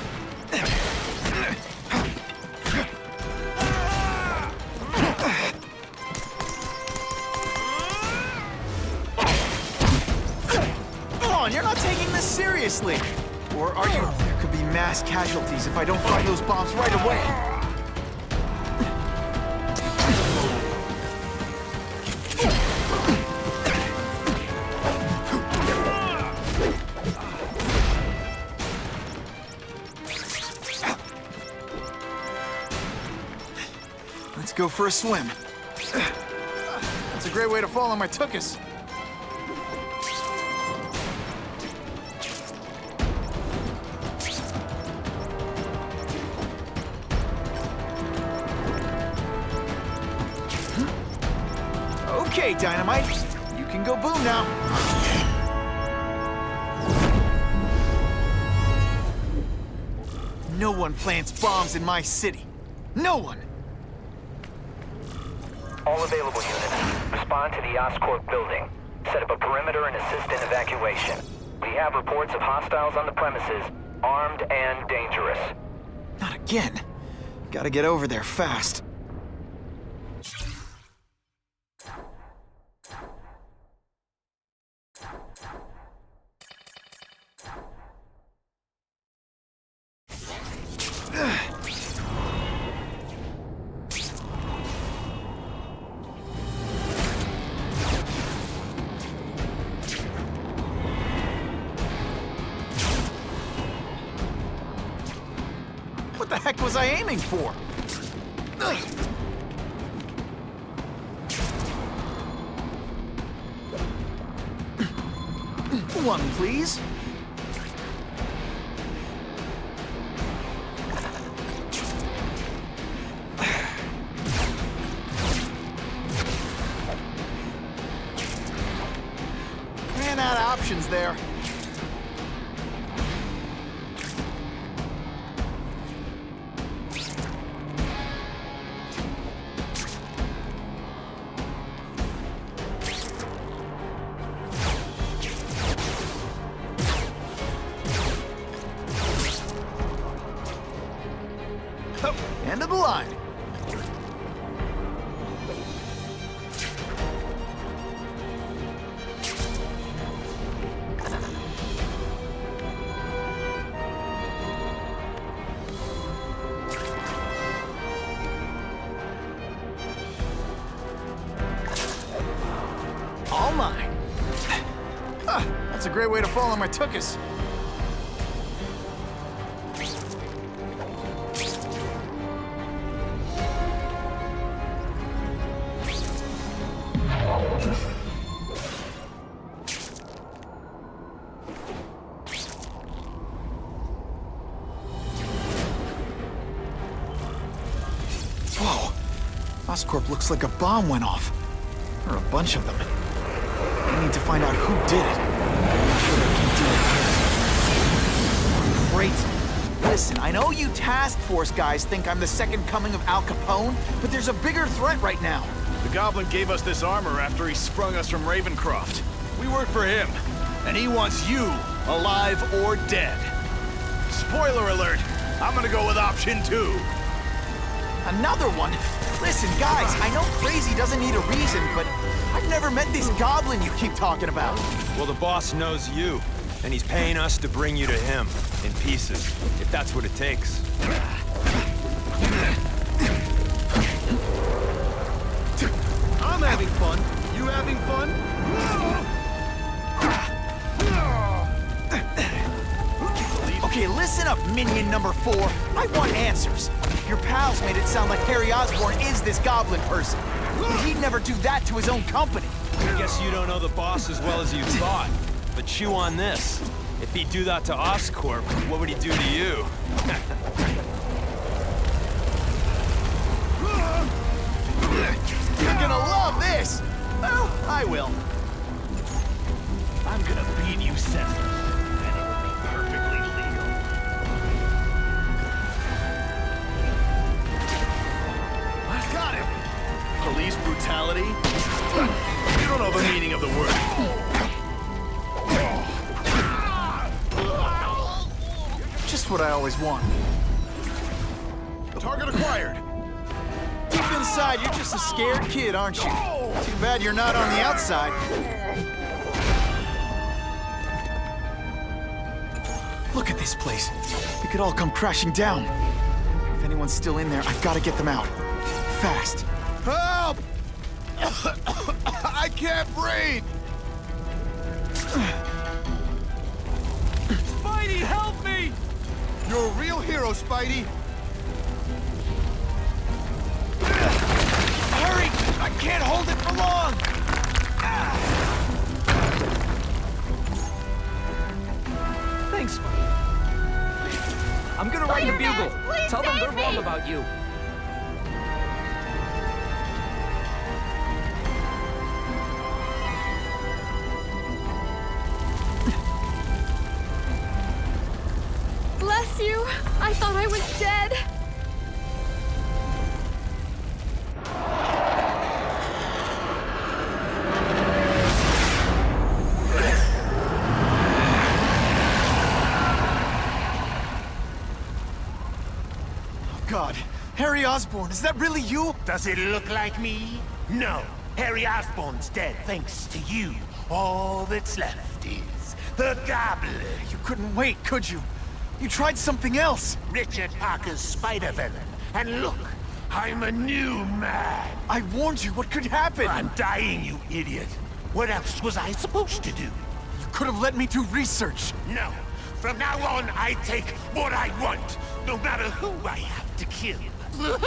You're not taking this seriously. Or are you? There could be mass casualties if I don't find those bombs right away. Let's go for a swim. That's a great way to fall on my tuchus. Okay, Dynamite. You can go boom now. No one plants bombs in my city. No one! All available units, respond to the Oscorp building. Set up a perimeter and assist in evacuation. We have reports of hostiles on the premises, armed and dangerous. Not again. Gotta get over there fast. heck was I aiming for? One, please. Ran out of options there. End of the line. All mine. That's a great way to fall on my tuchus. Whoa! Oscorp looks like a bomb went off. Or a bunch of them. I need to find out who did it. I'm sure they can do it. Great. Listen, I know you task force guys think I'm the second coming of Al Capone, but there's a bigger threat right now. The Goblin gave us this armor after he sprung us from Ravencroft. We work for him, and he wants you alive or dead. Spoiler alert, I'm gonna go with option 2. Another one? Listen, guys, I know crazy doesn't need a reason, but I've never met this Goblin you keep talking about. Well, the boss knows you, and he's paying us to bring you to him, in pieces, if that's what it takes. I'm having fun. You having fun? Okay, listen up, minion number 4. I want answers. Your pals made it sound like Harry Osborn is this Goblin person. He'd never do that to his own company. I guess you don't know the boss as well as you thought. But chew on this. If he'd do that to Oscorp, what would he do to you? You're gonna love this! Well, I will. I'm gonna beat you senseless, and it will be perfectly legal. I got him! Police brutality? You don't know the meaning of the word. Just what I always want. Target acquired. Deep inside, you're just a scared kid, aren't you? Too bad you're not on the outside. Look at this place. It could all come crashing down. If anyone's still in there, I've got to get them out. Fast. Help! I can't breathe! Spidey, help me! You're a real hero, Spidey. Hurry! I can't hold it for long! Thanks, Spidey. I'm gonna write the Bugle. Tell them they're wrong about you. Bless you. I thought I was dead. God, Harry Osborn, is that really you? Does it look like me? No. Harry Osborn's dead thanks to you. All that's left is the Goblin. You couldn't wait, could you? You tried something else. Richard Parker's spider venom. And look, I'm a new man. I warned you what could happen. I'm dying, you idiot. What else was I supposed to do? You could have let me do research. No. From now on, I take what I want, no matter who I have to kill. The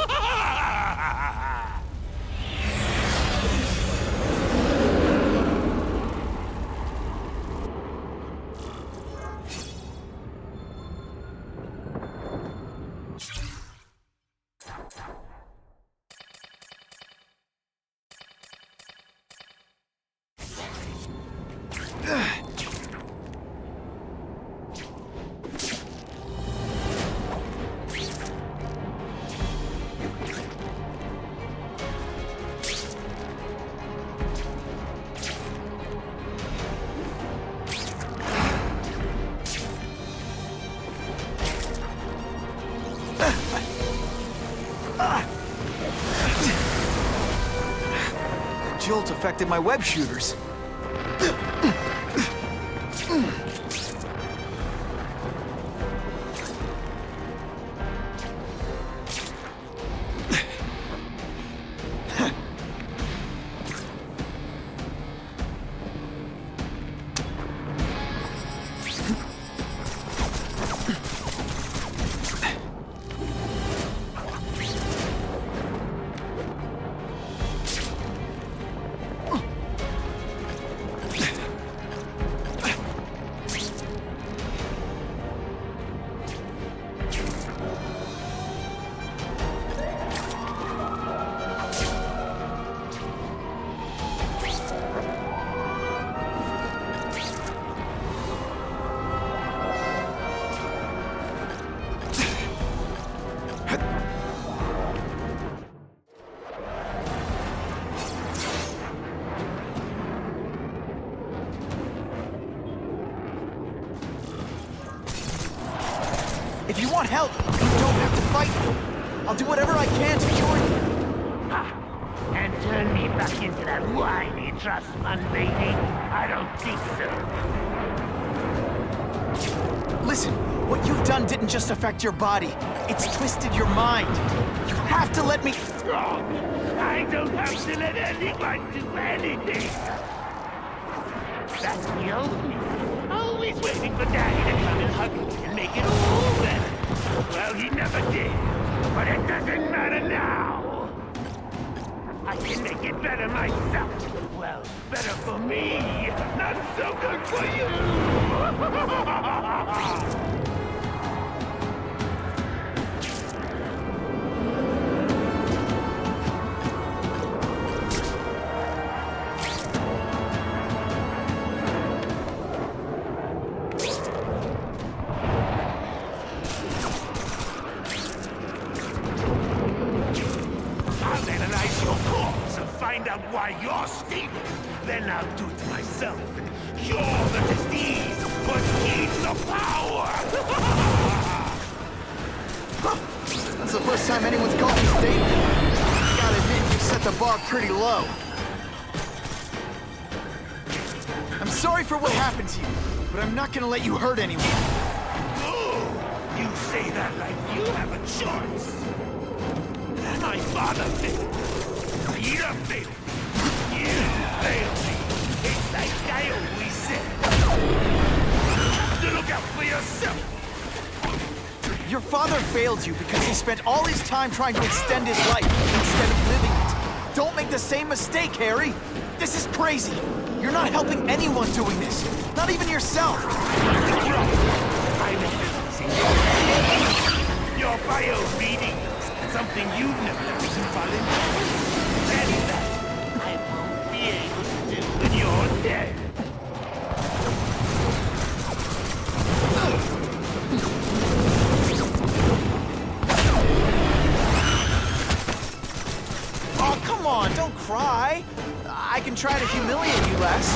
jolt affected my web shooters. If you want help, you don't have to fight me. I'll do whatever I can to join you. And turn me back into that whiny trust fund lady? I don't think so. Listen, what you've done didn't just affect your body. It's twisted your mind. You have to let me... Wrong. I don't have to let anyone do anything. That's the only. Always waiting for Daddy to come and hug me and make it all better. Well, he never did. But it doesn't matter now. I can make it better myself. Well, better for me. Not so good for you. Find out why you're stealing. Then I'll do it myself and cure the disease, but keep the power. That's the first time anyone's called me stable. Gotta admit, you set the bar pretty low. I'm sorry for what happened to you, but I'm not gonna let you hurt anyone. Oh, you say that like you have a choice. My father failed. Peter failed. You failed me. It's like I always said. You have to look out for yourself. Your father failed you because he spent all his time trying to extend his life instead of living it. Don't make the same mistake, Harry. This is crazy. You're not helping anyone doing this. Not even yourself. I'm enhancing your bio reading. Something you've never done, Colin. And that I won't be able to do when you're dead. Oh, come on, don't cry. I can try to humiliate you less.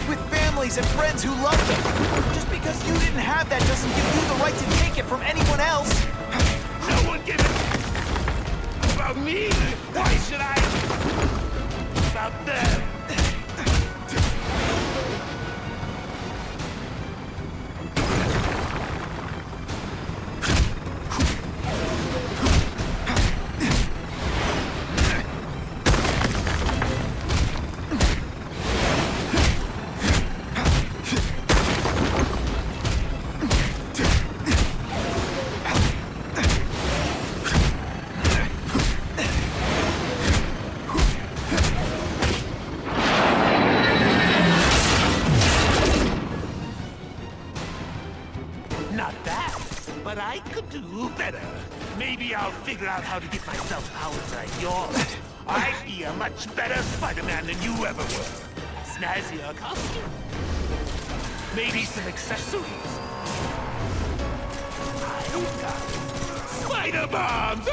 With families and friends who love them. Just because you didn't have that doesn't give you the right to take it from anyone else. No one gives a About me? Why should I? About them? Not bad, but I could do better. Maybe I'll figure out how to get myself powers like yours. I'd be a much better Spider-Man than you ever were. Snazzier costume. Maybe some accessories. I've got spider bombs!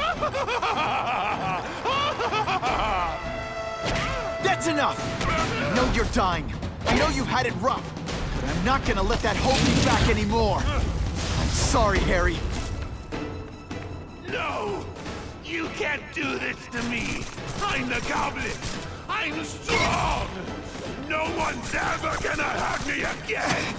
That's enough! I know you're dying. I know you've had it rough. But I'm not gonna let that hold me back anymore. I'm sorry, Harry. No! You can't do this to me! I'm the Goblin! I'm strong! No one's ever gonna hurt me again!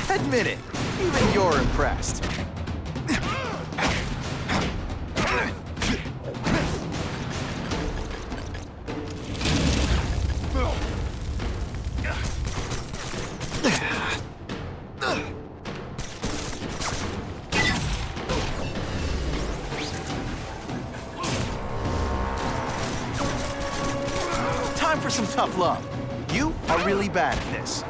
Admit it. Even you're impressed. Time for some tough love. You are really bad at this.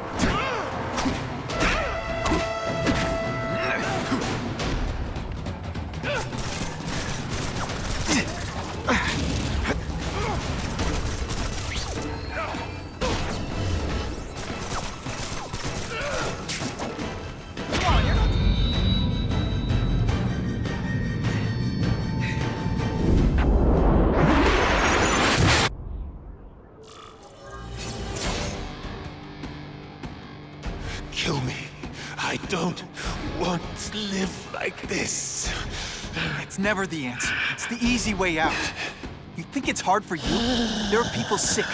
Kill me. I don't want to live like this. It's never the answer. It's the easy way out. You think it's hard for you? There are people sick,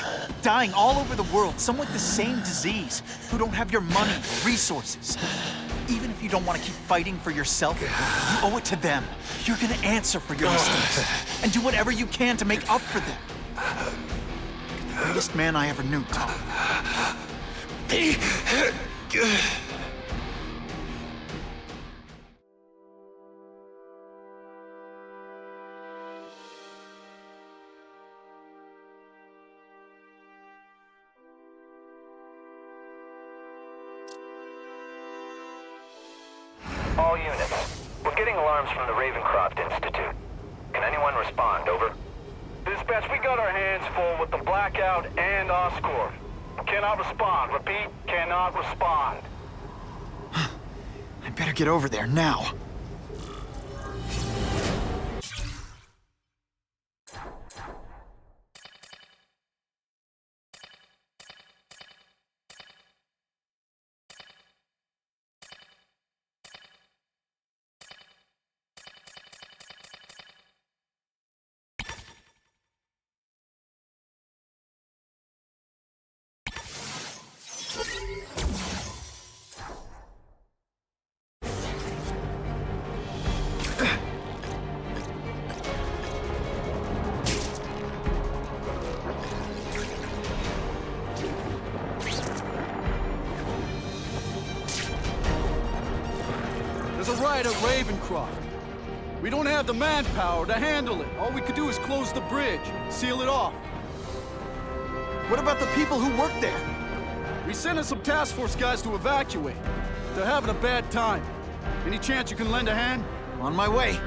dying all over the world, some with the same disease, who don't have your money or resources. Even if you don't want to keep fighting for yourself, you owe it to them. You're gonna answer for your mistakes and do whatever you can to make up for them. You're the greatest man I ever knew, Tom. Be good. All units. We're getting alarms from the Ravencroft Institute. Can anyone respond, over? Dispatch, we got our hands full with the Blackout and Oscorp. Cannot respond. Repeat, cannot respond. I better get over there now. There's a riot at Ravencroft. We don't have the manpower to handle it. All we could do is close the bridge, seal it off. What about the people who work there? We sent in some task force guys to evacuate. They're having a bad time. Any chance you can lend a hand? On my way.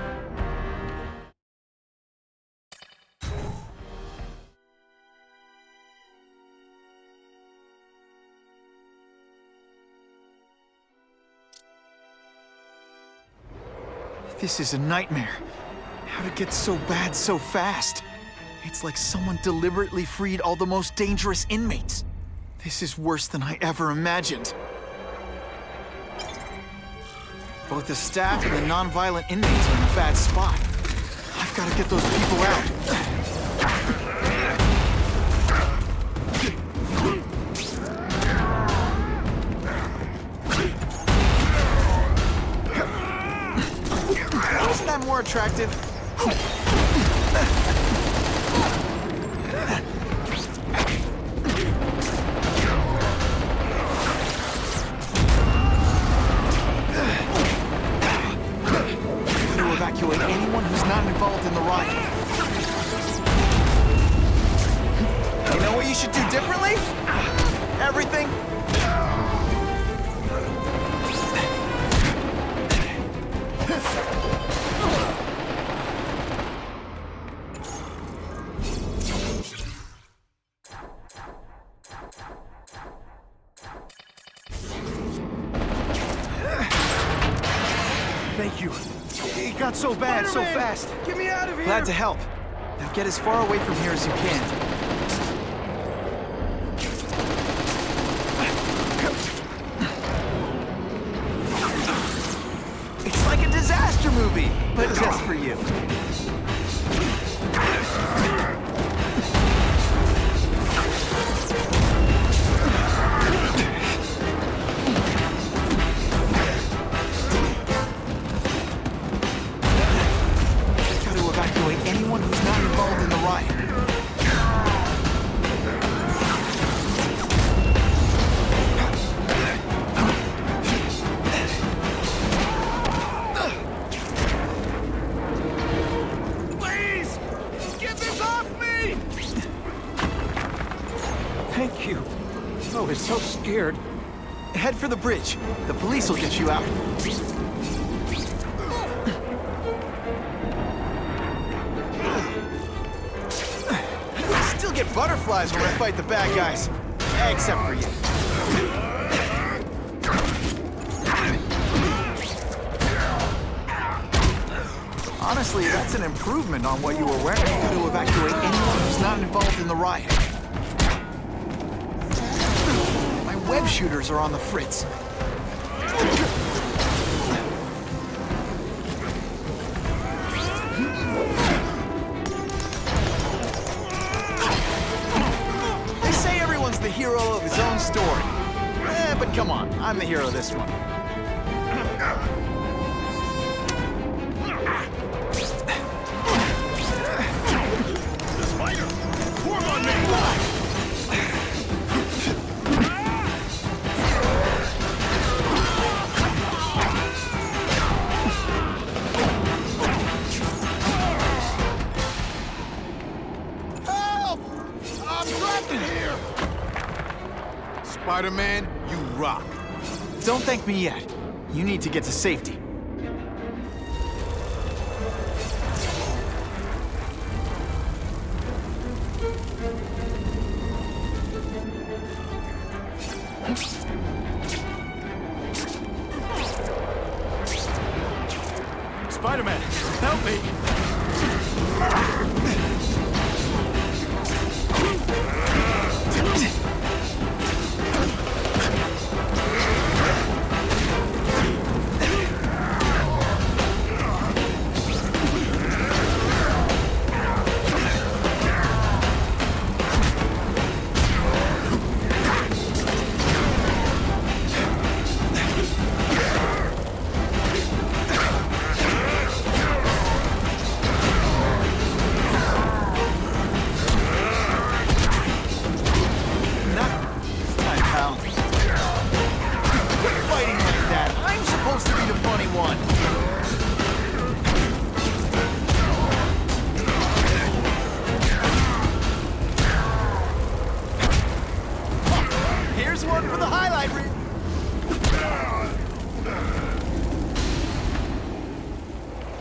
This is a nightmare. How'd it get so bad so fast? It's like someone deliberately freed all the most dangerous inmates. This is worse than I ever imagined. Both the staff and the non-violent inmates are in a bad spot. I've got to get those people out. Isn't that more attractive? Evacuate anyone who's not involved in the riot. You know what you should do differently? Everything. Thank you. It got so bad so fast. Get me out of here! Glad to help. Now get as far away from here as you can. It's like a disaster movie, but just for you. Anyone who's not involved in the riot. Please! Get this off me! Thank you. I was so scared. Head for the bridge. The police will get you out. Get butterflies when I fight the bad guys. Except for you. Honestly, that's an improvement on what you were wearing. You've got to evacuate anyone who's not involved in the riot. My web shooters are on the fritz. The hero of his own story. But come on, I'm the hero of this one. The spider! Form on me! Help! I'm trapped in here! Spider-Man, you rock. Don't thank me yet. You need to get to safety. Spider-Man, help me!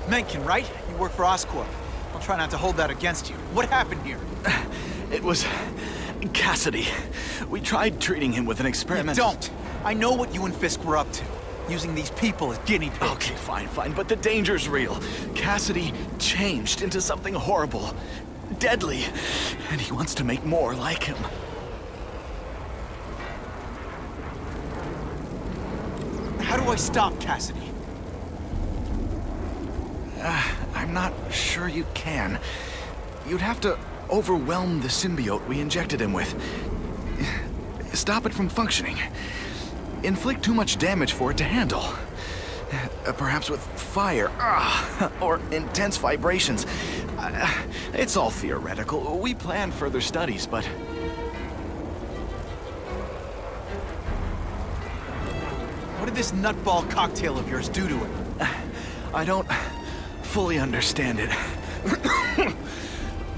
Mencken, right? You work for Oscorp. I'll try not to hold that against you. What happened here? It was... Cassidy. We tried treating him with an experiment. You don't! I know what you and Fisk were up to. Using these people as guinea pigs. Okay, fine, but the danger's real. Cassidy changed into something horrible. Deadly. And he wants to make more like him. How do I stop Cassidy? I'm not sure you can. You'd have to overwhelm the symbiote we injected him with. Stop it from functioning. Inflict too much damage for it to handle. Perhaps with fire, or intense vibrations. It's all theoretical. We plan further studies, but... What did this nutball cocktail of yours do to it? I don't fully understand it.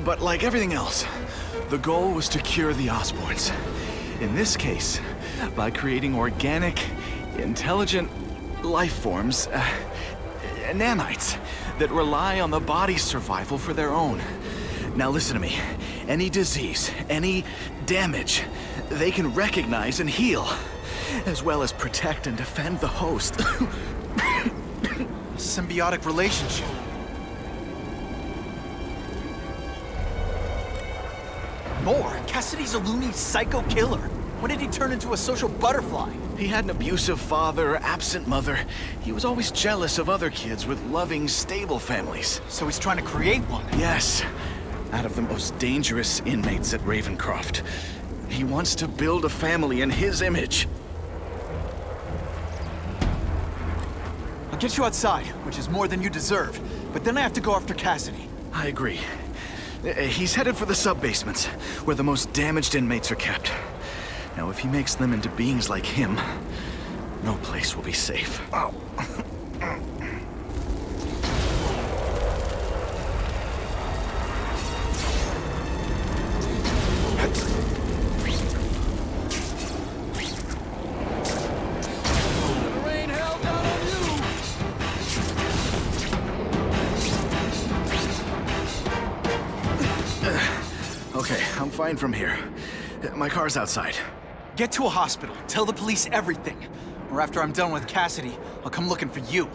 But like everything else, the goal was to cure the Osborns. In this case, by creating organic, intelligent life forms, nanites, that rely on the body's survival for their own. Now listen to me. Any disease, any damage, they can recognize and heal, as well as protect and defend the host. Symbiotic relationship. More? Cassidy's a loony psycho killer. When did he turn into a social butterfly? He had an abusive father, absent mother. He was always jealous of other kids with loving, stable families. So he's trying to create one? Yes. Out of the most dangerous inmates at Ravencroft. He wants to build a family in his image. I'll get you outside, which is more than you deserve. But then I have to go after Cassidy. I agree. He's headed for the sub-basements, where the most damaged inmates are kept. Now, if he makes them into beings like him, no place will be safe. Oh. Okay, I'm fine from here. My car's outside. Get to a hospital. Tell the police everything. Or after I'm done with Cassidy, I'll come looking for you.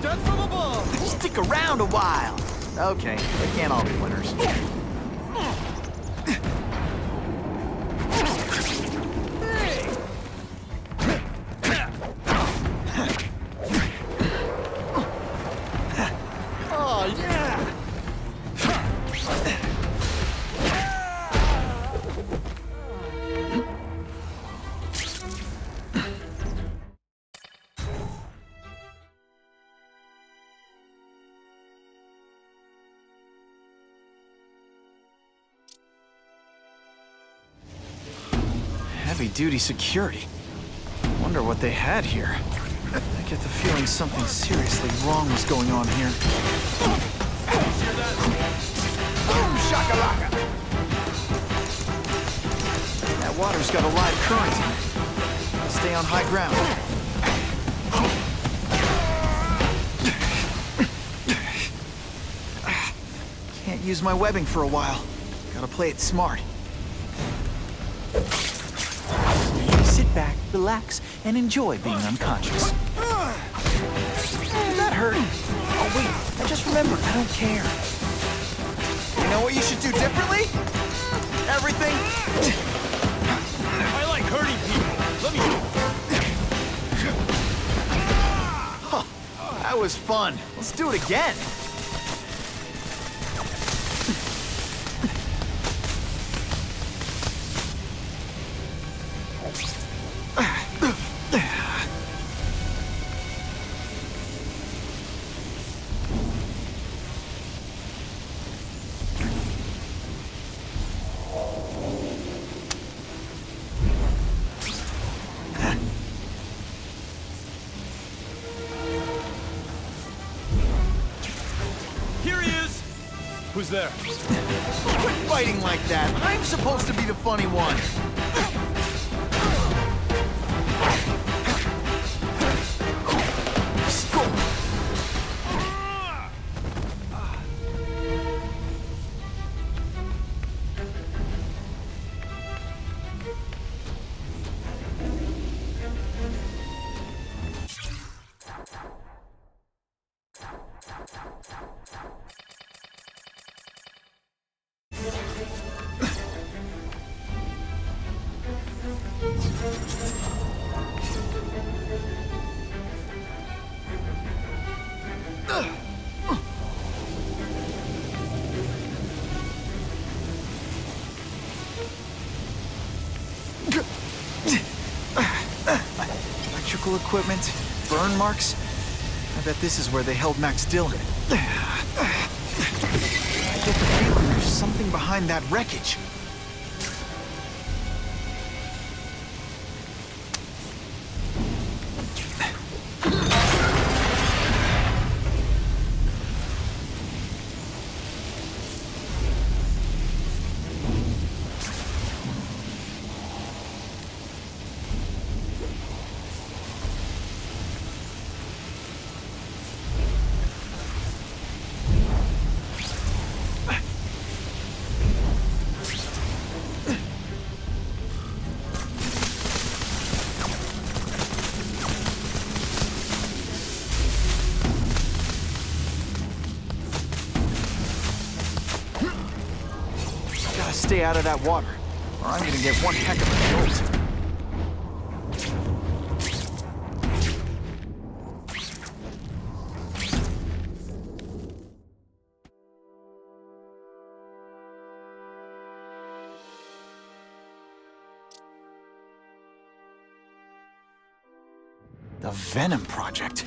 Death from above! Stick around a while. Okay, they can't all be winners. Oh, yeah! Heavy-duty security. Wonder what they had here. I get the feeling something seriously wrong was going on here. Boom shakalaka! That water's got a live current in it. I'll stay on high ground. Can't use my webbing for a while. Gotta play it smart. Sit back, relax, and enjoy being unconscious. Did that hurt? Oh wait, I just remembered, I don't care. You know what you should do differently? Everything. I like hurting people. Let me go. Huh, that was fun. Let's do it again. Who's there? Quit fighting like that. I'm supposed to be the funny one. medical equipment, burn marks. I bet this is where they held Max Dillon. I get the feeling there's something behind that wreckage. Stay out of that water, or I'm gonna get one heck of a jolt. The Venom Project.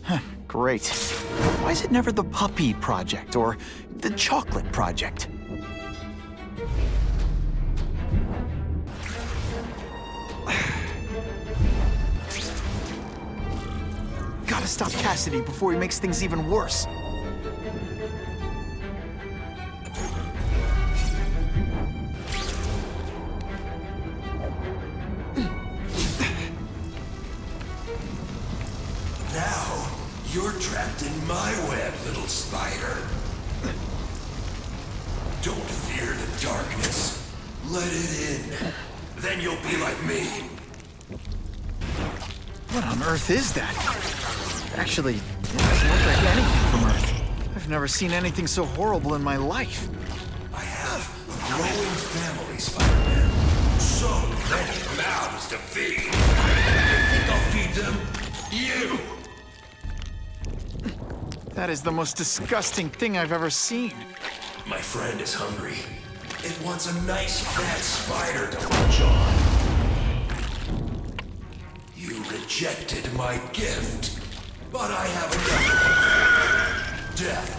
Huh, great. Why is it never the Puppy Project or the Chocolate Project? Gotta stop Cassidy before he makes things even worse. Now, you're trapped in my web, little spider. Don't fear the darkness. Let it in. Then you'll be like me. What on earth is that? Actually, it doesn't look like anything from Earth. I've never seen anything so horrible in my life. I have a growing family, Spider-Man. So many mouths to feed. You think I'll feed them? You! That is the most disgusting thing I've ever seen. My friend is hungry. It wants a nice fat spider to munch on. You rejected my gift, but I have another. Death.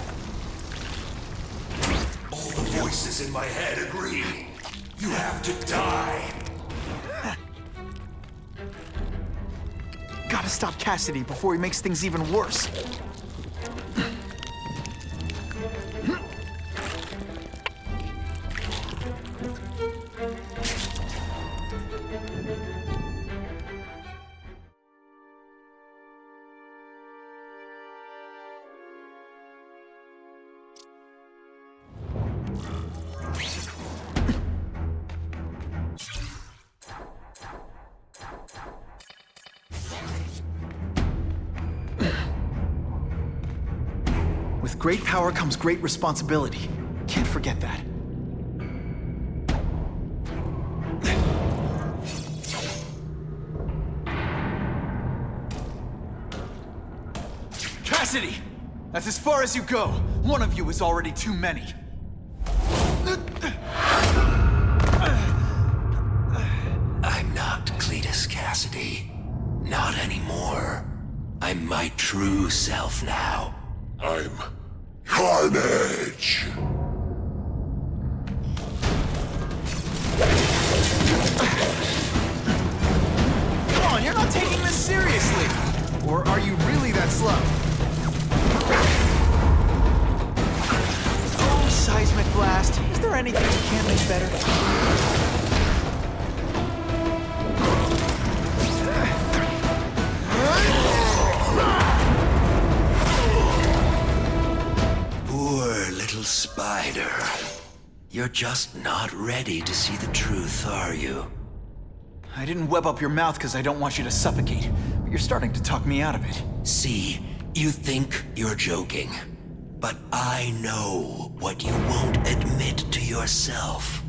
All the voices in my head agree. You have to die. Gotta stop Cassidy before he makes things even worse. With great power comes great responsibility. Can't forget that. Cassidy! That's as far as you go. One of you is already too many. I'm not Cletus Cassidy. Not anymore. I'm my true self now. I'm Carnage! Come on, you're not taking this seriously! Or are you really that slow? Oh, Seismic Blast. Is there anything you can't make better? Spider, you're just not ready to see the truth, are you? I didn't web up your mouth because I don't want you to suffocate, but you're starting to talk me out of it. See, you think you're joking, but I know what you won't admit to yourself.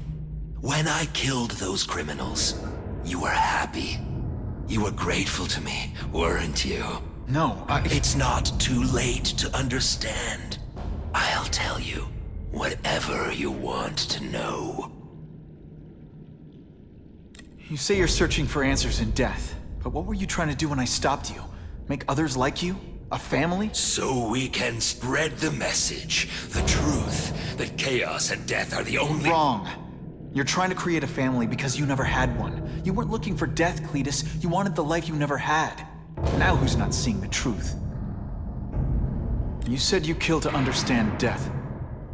When I killed those criminals, you were happy. You were grateful to me, weren't you? No, It's not too late to understand. I'll tell you whatever you want to know. You say you're searching for answers in death, But what were you trying to do when I stopped you? Make others like you? A family? So we can spread the message, the truth, that chaos and death are the only— Wrong. You're trying to create a family because you never had one. You weren't looking for death, Cletus. You wanted the life you never had. Now who's not seeing the truth? You said you kill to understand death.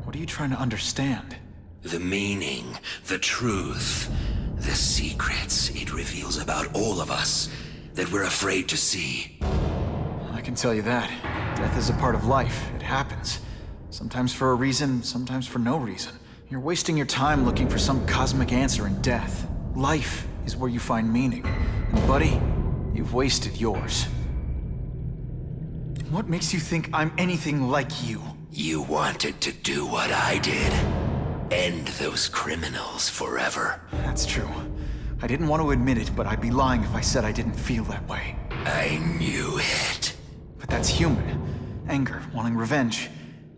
What are you trying to understand? The meaning, the truth, the secrets it reveals about all of us that we're afraid to see. I can tell you that. Death is a part of life. It happens. Sometimes for a reason, sometimes for no reason. You're wasting your time looking for some cosmic answer in death. Life is where you find meaning. And buddy, you've wasted yours. What makes you think I'm anything like you? You wanted to do what I did. End those criminals forever. That's true. I didn't want to admit it, but I'd be lying if I said I didn't feel that way. I knew it. But that's human. Anger, wanting revenge.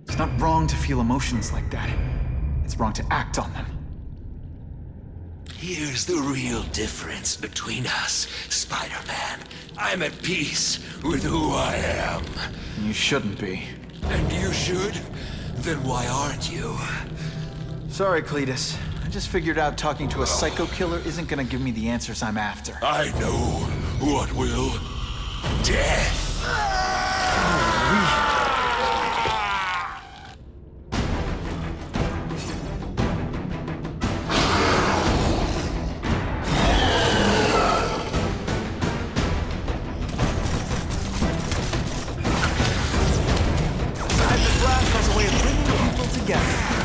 It's not wrong to feel emotions like that. It's wrong to act on them. Here's the real difference between us, Spider-Man. I'm at peace with who I am. You shouldn't be. And you should? Then why aren't you? Sorry, Cletus. I just figured out talking to a psycho killer isn't gonna give me the answers I'm after. I know what will. Death.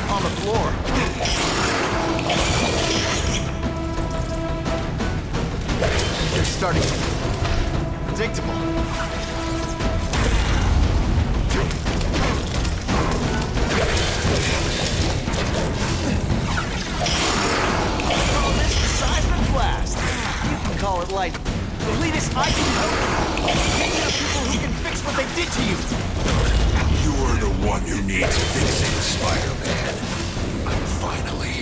On the floor. They're starting to be predictable. Call this the seismic blast. You can call it lightning. Cletus, I can help. These are people who can fix what they did to you. You're the one who needs fixing, Spider-Man. I'm finally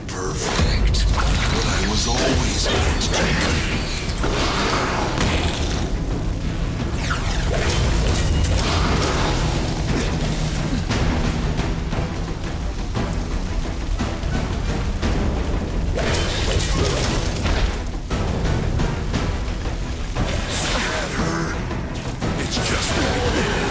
perfect. I was always meant to be. It's just the beginning.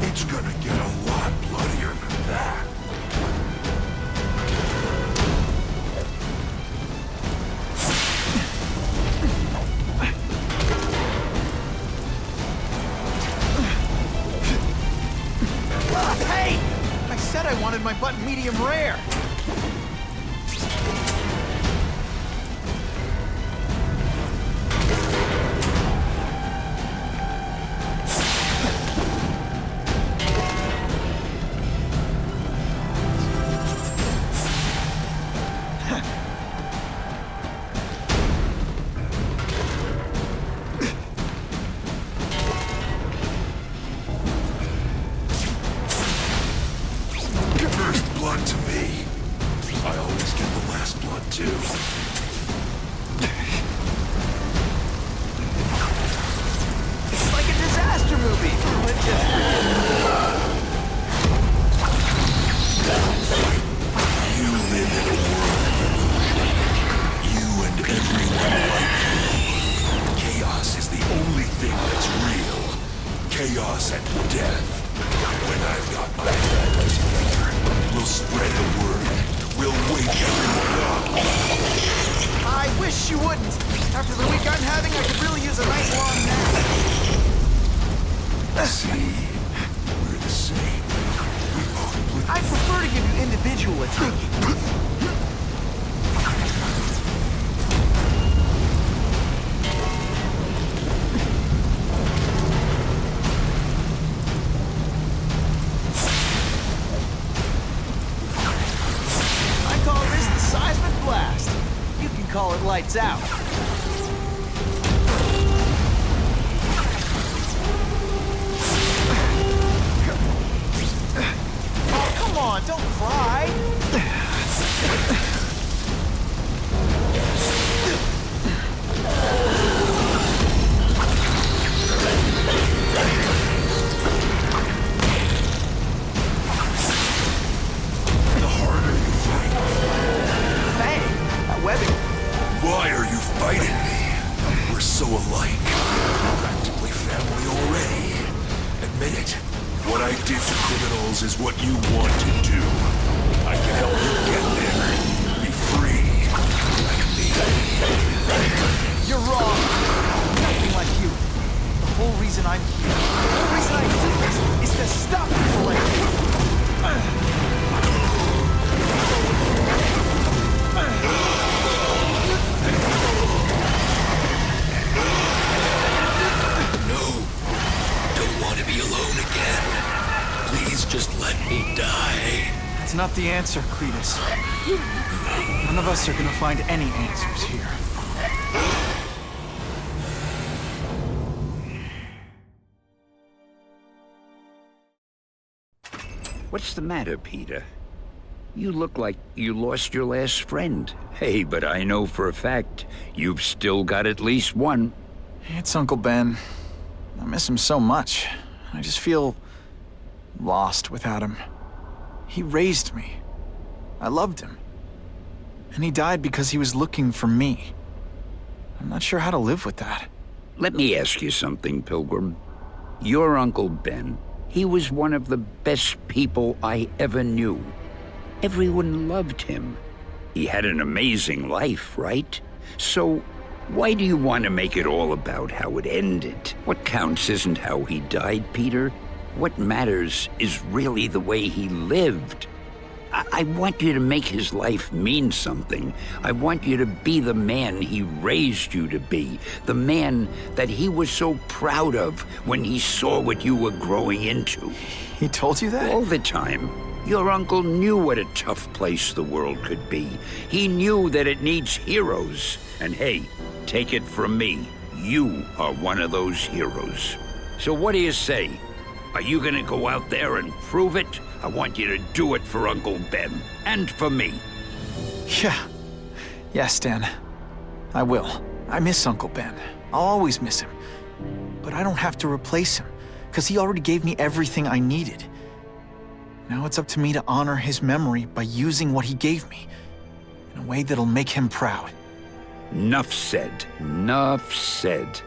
It's gonna get a lot bloodier than that. Hey! I said I wanted my butt medium rare. First blood to me. I always get the last blood too. It's like a disaster movie. But just You live in a world of illusion. You and everyone like you. Chaos is the only thing that's real. Chaos and death. When I've got my family together, we'll spread the word. We'll wake everyone up. I wish you wouldn't. After the week I'm having, I could really use a nice long nap. See, we're the same. We both I prefer to give you individual attention. lights out. Oh, come on, don't cry. Why are you fighting me? We're so alike. Practically family already. Admit it. What I did to criminals is what you want to do. I can help you get there. Be free. Like me. You're wrong. Nothing like you. The whole reason I'm here, the whole reason I do this, is to stop people like you. Be alone again. Please just let me die. That's not the answer, Cletus. None of us are gonna find any answers here. What's the matter, Peter? You look like you lost your last friend. Hey, but I know for a fact you've still got at least one. It's Uncle Ben. I miss him so much. I just feel lost without him. He raised me. I loved him. And he died because he was looking for me. I'm not sure how to live with that. Let me ask you something, Pilgrim. Your Uncle Ben, he was one of the best people I ever knew. Everyone loved him. He had an amazing life, right? So, why do you want to make it all about how it ended? What counts isn't how he died, Peter. What matters is really the way he lived. I want you to make his life mean something. I want you to be the man he raised you to be. The man that he was so proud of when he saw what you were growing into. He told you that? All the time. Your uncle knew what a tough place the world could be. He knew that it needs heroes. And hey, take it from me, you are one of those heroes. So what do you say? Are you gonna go out there and prove it? I want you to do it for Uncle Ben, and for me. Yeah. Yes, Stan. I will. I miss Uncle Ben. I'll always miss him. But I don't have to replace him, because he already gave me everything I needed. Now it's up to me to honor his memory by using what he gave me, in a way that'll make him proud. Nuff said. Nuff said.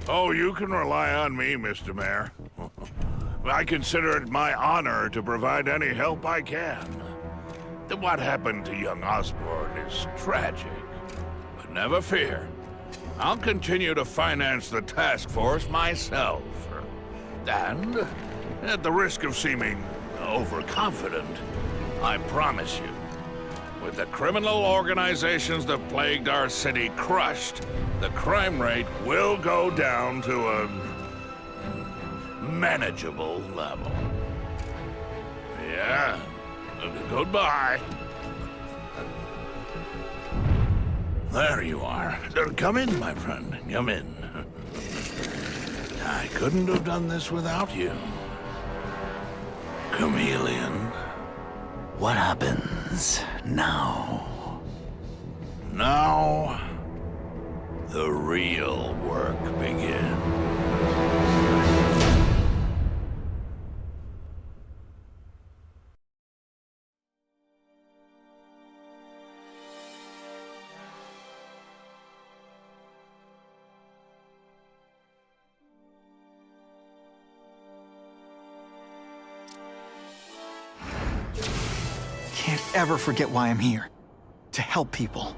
Oh, you can rely on me, Mr. Mayor. I consider it my honor to provide any help I can. What happened to young Osborn is tragic, but never fear. I'll continue to finance the task force myself. And, at the risk of seeming overconfident, I promise you, with the criminal organizations that plagued our city crushed, the crime rate will go down to a manageable level. Yeah, goodbye. There you are. Come in, my friend. Come in. I couldn't have done this without you. Chameleon. What happens now? Now, the real work begins. Can't ever forget why I'm here. To help people.